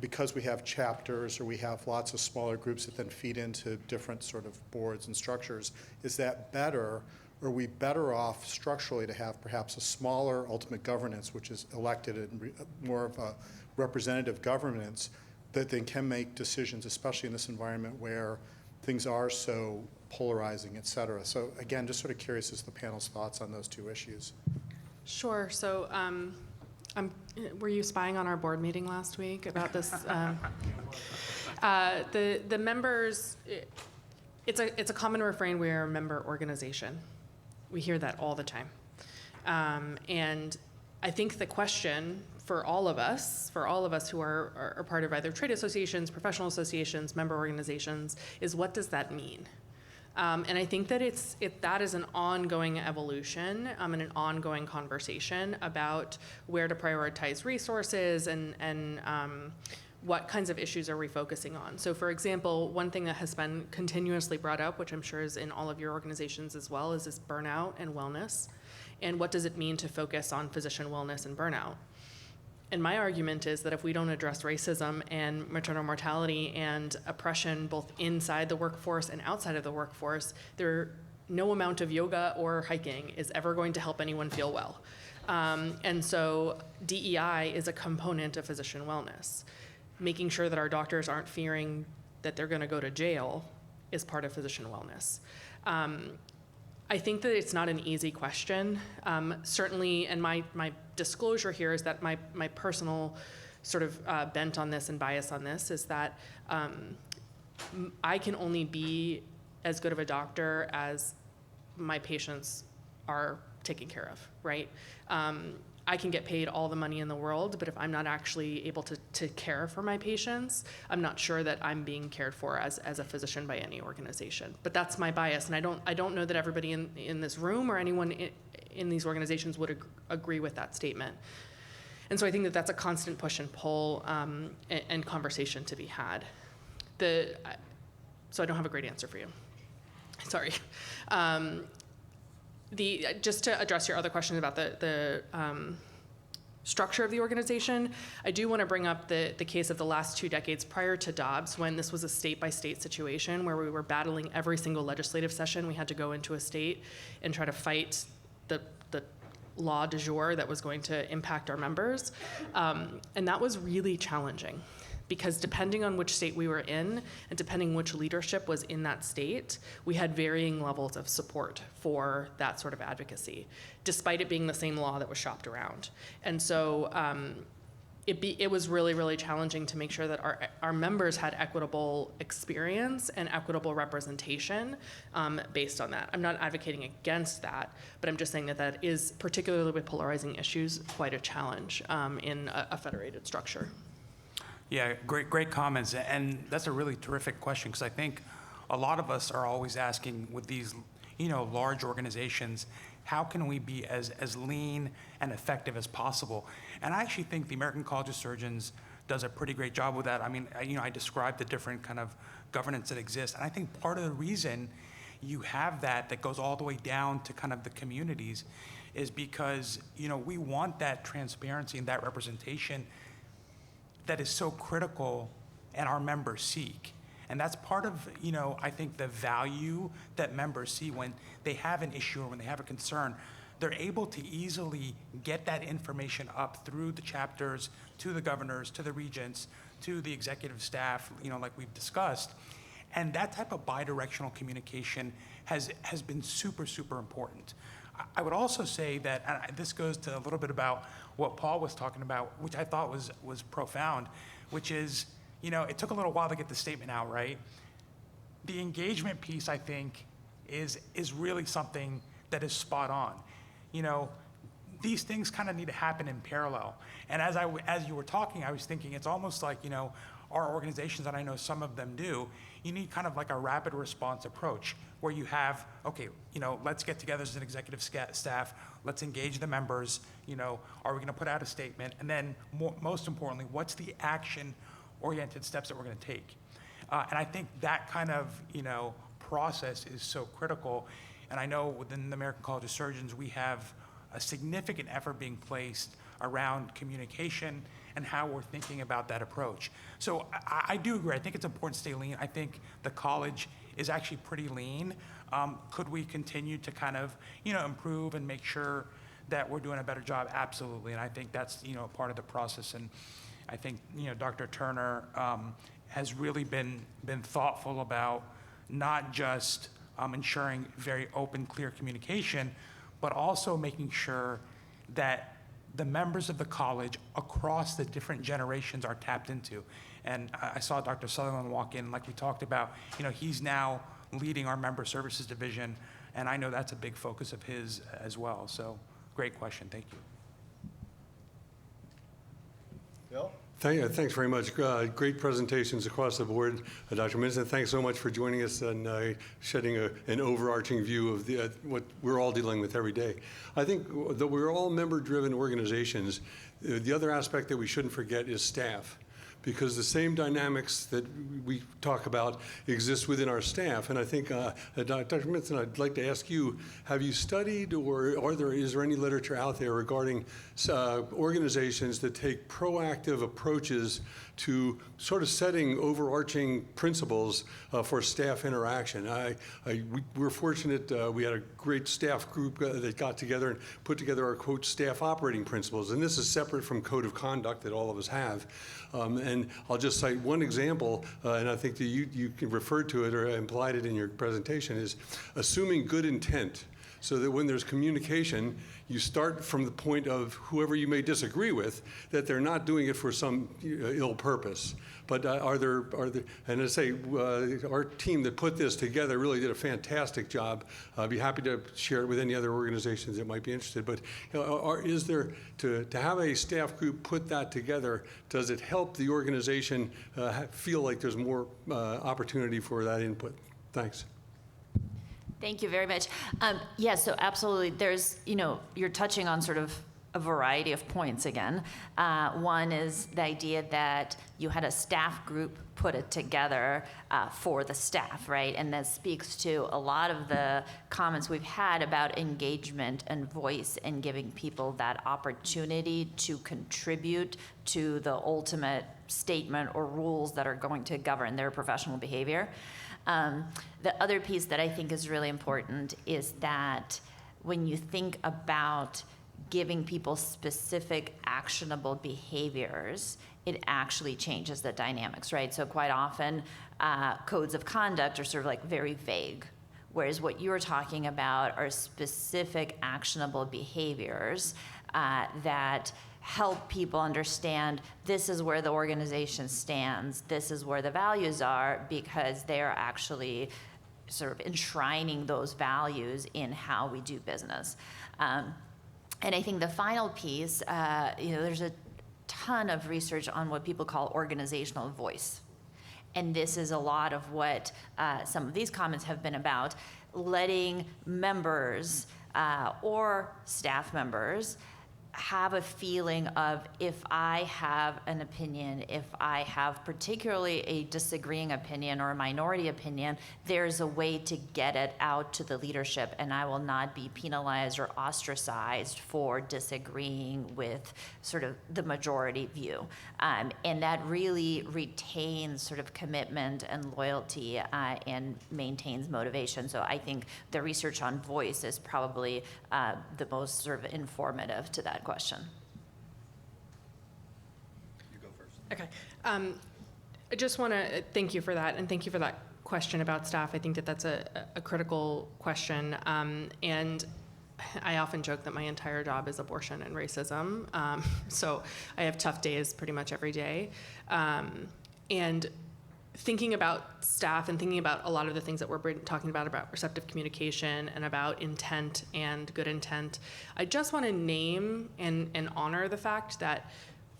because we have chapters or we have lots of smaller groups that then feed into different sort of boards and structures, is that better? Or are we better off structurally to have perhaps a smaller ultimate governance, which is elected and more of a representative governance that then can make decisions, especially in this environment where things are so polarizing, et cetera. So again, just sort of curious as to the panel's thoughts on those two issues. Sure. So were you spying on our board meeting last week about this? The members, it's a common refrain, we are a member organization. We hear that all the time. And I think the question for all of us who are part of either trade associations, professional associations, member organizations, is what does that mean? And I think that that is an ongoing evolution and an ongoing conversation about where to prioritize resources and what kinds of issues are we focusing on. So for example, one thing that has been continuously brought up, which I'm sure is in all of your organizations as well, is this burnout and wellness. And what does it mean to focus on physician wellness and burnout? And my argument is that if we don't address racism and maternal mortality and oppression both inside the workforce and outside of the workforce, no amount of yoga or hiking is ever going to help anyone feel well. And so DEI is a component of physician wellness. Making sure that our doctors aren't fearing that they're going to go to jail is part of physician wellness. I think that it's not an easy question. Certainly, and my disclosure here is that my personal sort of bent on this and bias on this is that I can only be as good of a doctor as my patients are taken care of, right? I can get paid all the money in the world, but if I'm not actually able to care for my patients, I'm not sure that I'm being cared for as a physician by any organization. But that's my bias, and I don't know that everybody in this room or anyone in these organizations would agree with that statement. And so I think that that's a constant push and pull and conversation to be had. So I don't have a great answer for you. Sorry. Just to address your other question about the structure of the organization, I do want to bring up the case of the last 2 decades prior to Dobbs, when this was a state-by-state situation where we were battling every single legislative session. We had to go into a state and try to fight the law du jour that was going to impact our members. And that was really challenging, because depending on which state we were in and depending which leadership was in that state, we had varying levels of support for that sort of advocacy, despite it being the same law that was shopped around. And so it was really, really challenging to make sure that our members had equitable experience and equitable representation based on that. I'm not advocating against that, but I'm just saying that is, particularly with polarizing issues, quite a challenge in a federated structure. Yeah, great comments, and that's a really terrific question, because I think a lot of us are always asking with these, large organizations, how can we be as lean and effective as possible? And I actually think the American College of Surgeons does a pretty great job with that. I mean, I described the different kind of governance that exists, and I think part of the reason you have that goes all the way down to kind of the communities is because, we want that transparency and that representation that is so critical and our members seek. And that's part of, I think the value that members see when they have an issue or when they have a concern. They're able to easily get that information up through the chapters, to the governors, to the regents, to the executive staff, like we've discussed. And that type of bidirectional communication has been super, super important. I would also say that, and this goes to a little bit about what Paul was talking about, which I thought was profound, which is, it took a little while to get the statement out, right? The engagement piece, I think, is really something that is spot on. These things kind of need to happen in parallel. And as you were talking, I was thinking it's almost like, our organizations, and I know some of them do, you need kind of like a rapid response approach where you have, okay, let's get together as an executive staff, let's engage the members, are we going to put out a statement? And then most importantly, what's the action-oriented steps that we're going to take? And I think that kind of, process is so critical. And I know within the American College of Surgeons, we have a significant effort being placed around communication and how we're thinking about that approach. So I do agree. I think it's important to stay lean. I think the college is actually pretty lean. Could we continue to kind of, improve and make sure that we're doing a better job? Absolutely. And I think that's, part of the process. And I think, Dr. Turner has really been thoughtful about not just ensuring very open, clear communication, but also making sure that the members of the college across the different generations are tapped into. And I saw Dr. Sutherland walk in, like we talked about, he's now leading our member services division, and I know that's a big focus of his as well. So great question, thank you. Bill? Thanks very much. Great presentations across the board. Dr. Minson, thanks so much for joining us and shedding an overarching view of what we're all dealing with every day. I think that we're all member-driven organizations. The other aspect that we shouldn't forget is staff, because the same dynamics that we talk about exist within our staff. And I think, Dr. Minson, I'd like to ask you, have you studied or is there any literature out there regarding organizations that take proactive approaches to sort of setting overarching principles for staff interaction? We're fortunate, we had a great staff group that got together and put together our, quote, staff operating principles. And this is separate from code of conduct that all of us have. And I'll just cite one example, and I think that you can refer to it or implied it in your presentation, is assuming good intent, so that when there's communication, you start from the point of whoever you may disagree with, that they're not doing it for some ill purpose. But and I say, our team that put this together really did a fantastic job. I'd be happy to share it with any other organizations that might be interested. But is there, to have a staff group put that together, does it help the organization feel like there's more opportunity for that input? Thanks. Thank you very much. Yes, so absolutely. There's, you're touching on sort of a variety of points again. One is the idea that you had a staff group put it together for the staff, right? And that speaks to a lot of the comments we've had about engagement and voice and giving people that opportunity to contribute to the ultimate statement or rules that are going to govern their professional behavior. The other piece that I think is really important is that when you think about giving people specific actionable behaviors, it actually changes the dynamics, right? So quite often, codes of conduct are sort of like very vague, whereas what you're talking about are specific actionable behaviors that help people understand this is where the organization stands, this is where the values are, because they're actually sort of enshrining those values in how we do business. And I think the final piece, there's a ton of research on what people call organizational voice. And this is a lot of what some of these comments have been about, letting members or staff members have a feeling of, if I have an opinion, if I have particularly a disagreeing opinion or a minority opinion, there's a way to get it out to the leadership, and I will not be penalized or ostracized for disagreeing with sort of the majority view. And that really retains sort of commitment and loyalty and maintains motivation. So I think the research on voice is probably the most sort of informative to that question. You go first. Okay. I just want to thank you for that, and thank you for that question about staff. I think that that's a critical question. And I often joke that my entire job is abortion and racism. So I have tough days pretty much every day. And thinking about staff and thinking about a lot of the things that we're talking about receptive communication and about intent and good intent, I just want to name and honor the fact that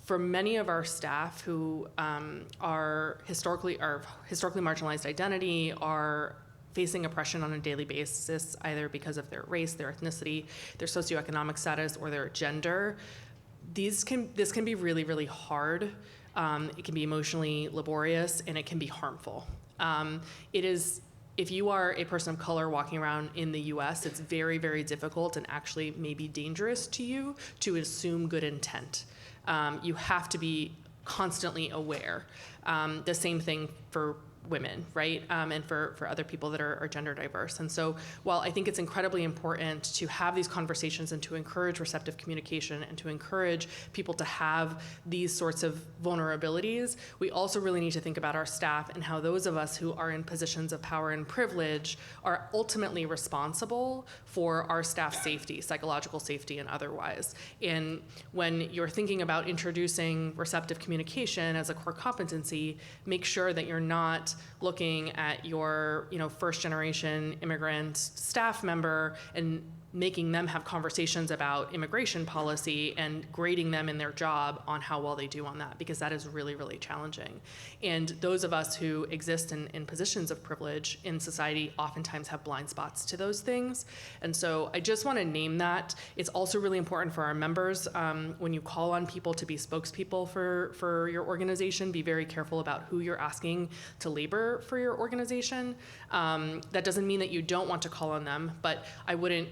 for many of our staff who are historically marginalized identity, are facing oppression on a daily basis, either because of their race, their ethnicity, their socioeconomic status, or their gender, this can be really, really hard. It can be emotionally laborious, and it can be harmful. If you are a person of color walking around in the US, it's very, very difficult and actually maybe dangerous to you to assume good intent. You have to be constantly aware. The same thing for women, right? And for other people that are gender diverse. And so while I think it's incredibly important to have these conversations and to encourage receptive communication and to encourage people to have these sorts of vulnerabilities, we also really need to think about our staff and how those of us who are in positions of power and privilege are ultimately responsible for our staff's safety, psychological safety and otherwise. And when you're thinking about introducing receptive communication as a core competency, make sure that you're not looking at your, first generation immigrant staff member and making them have conversations about immigration policy and grading them in their job on how well they do on that, because that is really, really challenging. And those of us who exist in positions of privilege in society oftentimes have blind spots to those things. And so I just want to name that. It's also really important for our members, when you call on people to be spokespeople for your organization, be very careful about who you're asking to labor for your organization. That doesn't mean that you don't want to call on them, but I wouldn't,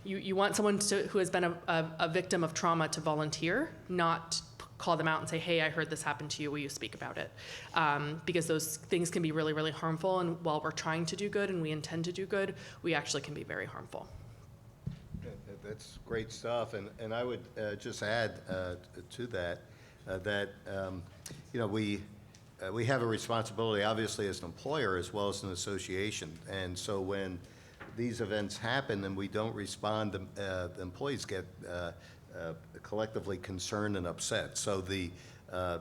you want someone who has been a victim of trauma to volunteer, not call them out and say, hey, I heard this happen to you, will you speak about it? Because those things can be really, really harmful, and while we're trying to do good and we intend to do good, we actually can be very harmful. That's great stuff, and I would just add to that, we have a responsibility, obviously, as an employer as well as an association, and so when these events happen and we don't respond, the employees get collectively concerned and upset. So the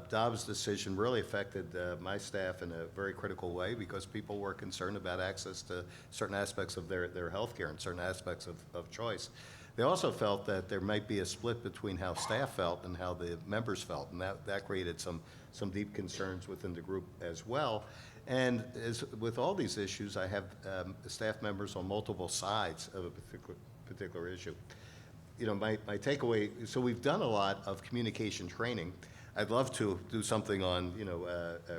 Dobbs decision really affected my staff in a very critical way, because people were concerned about access to certain aspects of their health care and certain aspects of choice. They also felt that there might be a split between how staff felt and how the members felt, and that created some deep concerns within the group as well. And as with all these issues, I have staff members on multiple sides of a particular issue. My takeaway, so we've done a lot of communication training. I'd love to do something on,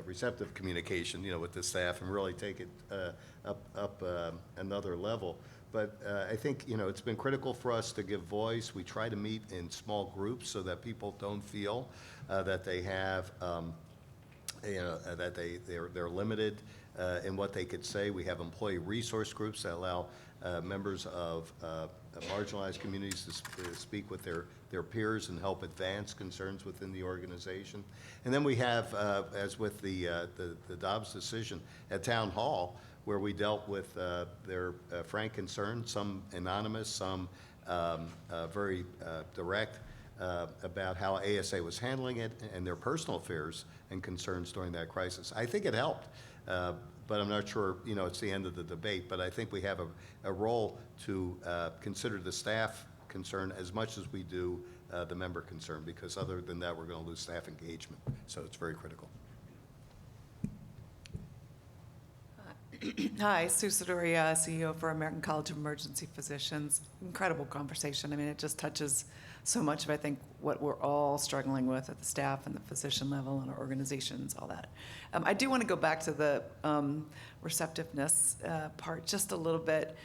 receptive communication, with the staff and really take it up another level. But I think, it's been critical for us to give voice. We try to meet in small groups so that people don't feel that they have, that they're limited in what they could say. We have employee resource groups that allow members of marginalized communities to speak with their peers and help advance concerns within the organization. And then we have, as with the Dobbs decision at Town Hall, where we dealt with their frank concerns, some anonymous, some very direct, about how ASA was handling it and their personal fears and concerns during that crisis. I think it helped, but I'm not sure, it's the end of the debate, but I think we have a role to consider the staff concern as much as we do the member concern, because other than that, we're going to lose staff engagement. So it's very critical. Hi, Sue Sidoria, CEO for American College of Emergency Physicians. Incredible conversation. I mean, it just touches so much of, I think, what we're all struggling with at the staff and the physician level and our organizations, all that. I do want to go back to the receptiveness part just a little bit,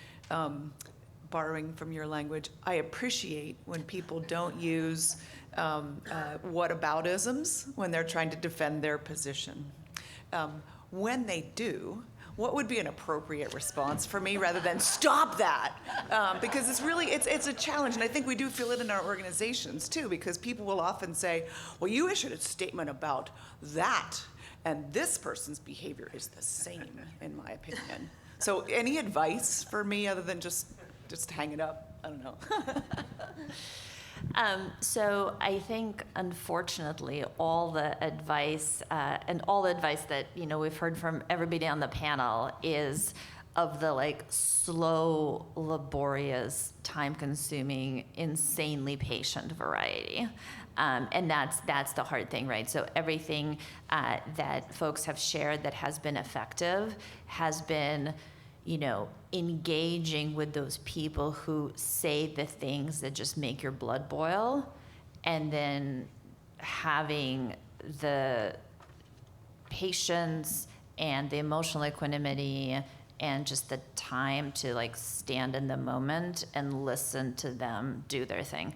borrowing from your language. I appreciate when people don't use whataboutisms when they're trying to defend their position. When they do, what would be an appropriate response for me rather than stop that? Because it's a challenge, and I think we do feel it in our organizations too, because people will often say, well, you issued a statement about that, and this person's behavior is the same, in my opinion. So any advice for me other than just just hang it up. I don't know. So I think, unfortunately, all the advice that we've heard from everybody on the panel is of the like slow, laborious, time-consuming, insanely patient variety. And that's the hard thing, right? So everything that folks have shared that has been effective has been, engaging with those people who say the things that just make your blood boil, and then having the patience and the emotional equanimity and just the time to like stand in the moment and listen to them do their thing.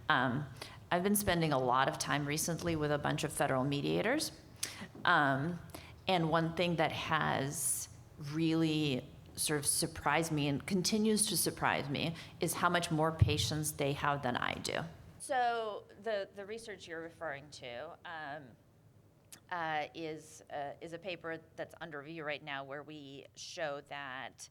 I've been spending a lot of time recently with a bunch of federal mediators. And one thing that has really sort of surprised me and continues to surprise me is how much more patience they have than I do. So the research you're referring to is a paper that's under review right now, where we show that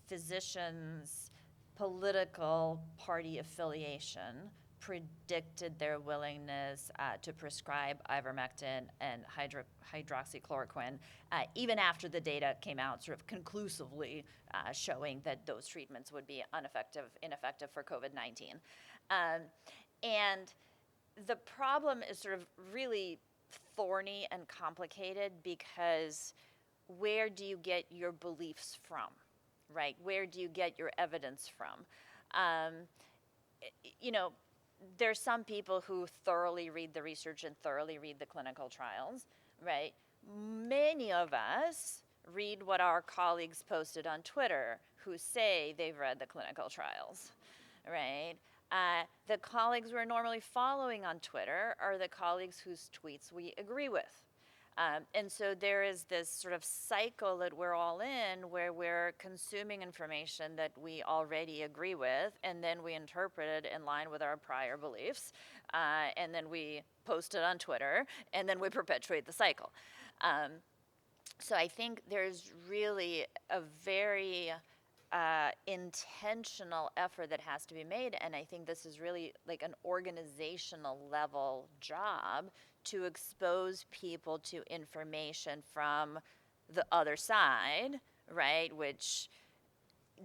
physicians' political party affiliation predicted their willingness to prescribe ivermectin and hydroxychloroquine, even after the data came out sort of conclusively showing that those treatments would be ineffective for COVID-19. And the problem is sort of really thorny and complicated, because where do you get your beliefs from, right? Where do you get your evidence from? There's some people who thoroughly read the research and thoroughly read the clinical trials, right? Many of us read what our colleagues posted on Twitter who say they've read the clinical trials, right? The colleagues we're normally following on Twitter are the colleagues whose tweets we agree with. And so there is this sort of cycle that we're all in, where we're consuming information that we already agree with, and then we interpret it in line with our prior beliefs, and then we post it on Twitter, and then we perpetuate the cycle. So I think there's really a very intentional effort that has to be made, and I think this is really like an organizational level job to expose people to information from the other side, right, which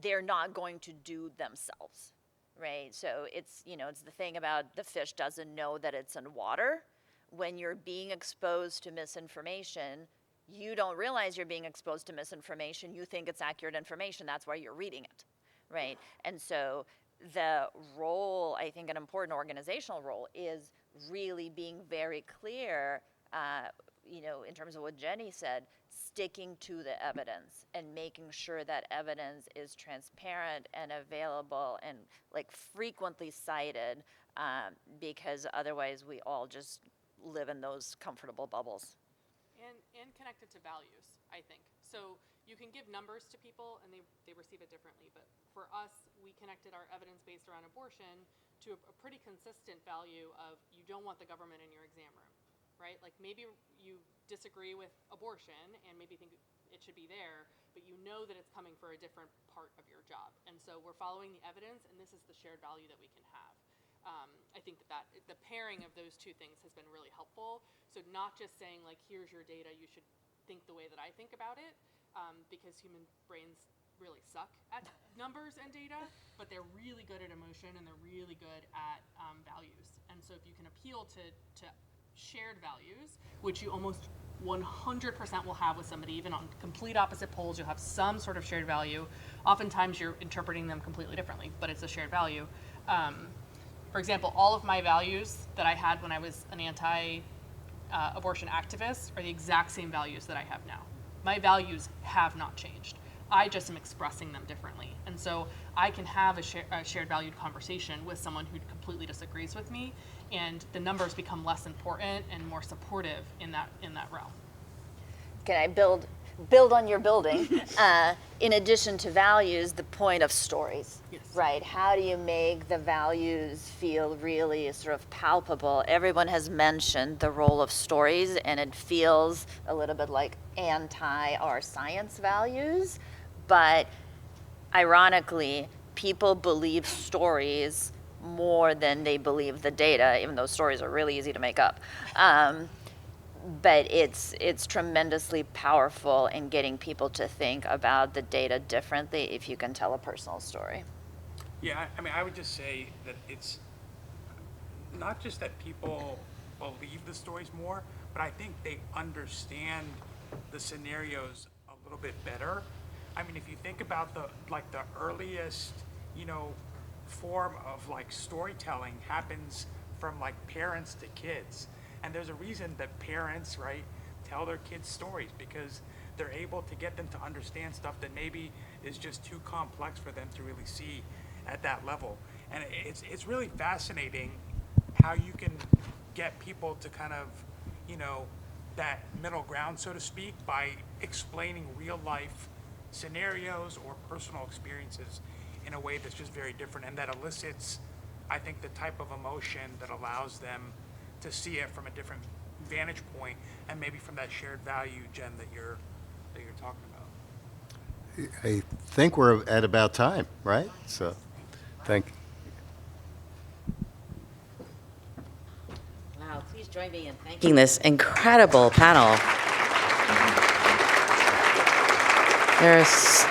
they're not going to do themselves, right? So it's the thing about the fish doesn't know that it's in water. When you're being exposed to misinformation, you don't realize you're being exposed to misinformation. You think it's accurate information. That's why you're reading it, right? And so the role, I think an important organizational role, is really being very clear, in terms of what Jenni said, sticking to the evidence and making sure that evidence is transparent and available and like frequently cited, because otherwise we all just live in those comfortable bubbles. And connected to values, I think. So you can give numbers to people and they receive it differently, but for us, we connected our evidence based around abortion to a pretty consistent value of you don't want the government in your exam room, right? Like maybe you disagree with abortion and maybe think it should be there, but you know that it's coming for a different part of your job. And so we're following the evidence, and this is the shared value that we can have. I think that the pairing of those two things has been really helpful. So not just saying like, here's your data, you should think the way that I think about it, because human brains really suck at numbers and data, but they're really good at emotion and they're really good at values. And so if you can appeal to shared values, which you almost 100% will have with somebody, even on complete opposite poles, you'll have some sort of shared value. Oftentimes you're interpreting them completely differently, but it's a shared value. For example, all of my values that I had when I was an anti-abortion activist are the exact same values that I have now. My values have not changed. I just am expressing them differently. And so I can have a shared valued conversation with someone who completely disagrees with me, and the numbers become less important and more supportive in that realm. Can I build on your building? In addition to values, the point of stories, yes. Right? How do you make the values feel really sort of palpable? Everyone has mentioned the role of stories, and it feels a little bit like anti our science values, but ironically, people believe stories more than they believe the data, even though stories are really easy to make up. But it's tremendously powerful in getting people to think about the data differently if you can tell a personal story. Yeah, I mean, I would just say that it's not just that people believe the stories more, but I think they understand the scenarios a little bit better. I mean, if you think about the earliest, form of storytelling happens from parents to kids. And there's a reason that parents, right, tell their kids stories, because they're able to get them to understand stuff that maybe is just too complex for them to really see at that level. And it's really fascinating how you can get people to kind of, that middle ground, so to speak, by explaining real life scenarios or personal experiences in a way that's just very different, and that elicits, I think, the type of emotion that allows them to see it from a different vantage point, and maybe from that shared value, Jen, that you're talking about. I think we're at about time, right? So, thank you. Wow, please join me in thanking this incredible panel. There's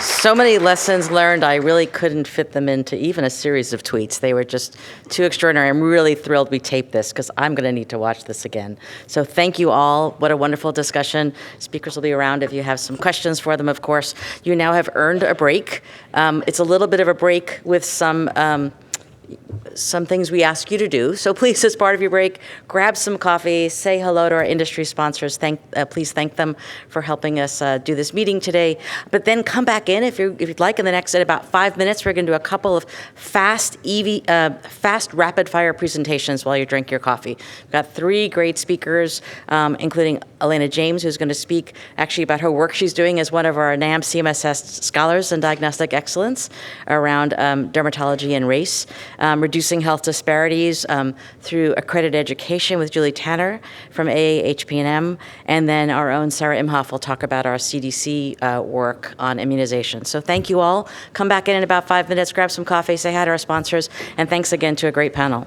so many lessons learned, I really couldn't fit them into even a series of tweets. They were just too extraordinary. I'm really thrilled we taped this because I'm going to need to watch this again. So thank you all. What a wonderful discussion. Speakers will be around if you have some questions for them, of course. You now have earned a break. It's a little bit of a break with some things we ask you to do. So please, as part of your break, grab some coffee, say hello to our industry sponsors. Please thank them for helping us do this meeting today. But then come back in if you'd like. In the next, in about 5 minutes, we're going to do a couple of fast rapid fire presentations while you drink your coffee. We've got 3 great speakers, including Elena James, who's going to speak actually about her work she's doing as one of our NAM CMSS scholars in diagnostic excellence around dermatology and race. Reducing health disparities through accredited education with Julie Tanner from AAHP&M, and then our own Sarah Imhoff will talk about our CDC work on immunization. So thank you all. Come back in about 5 minutes, grab some coffee, say hi to our sponsors, and thanks again to a great panel.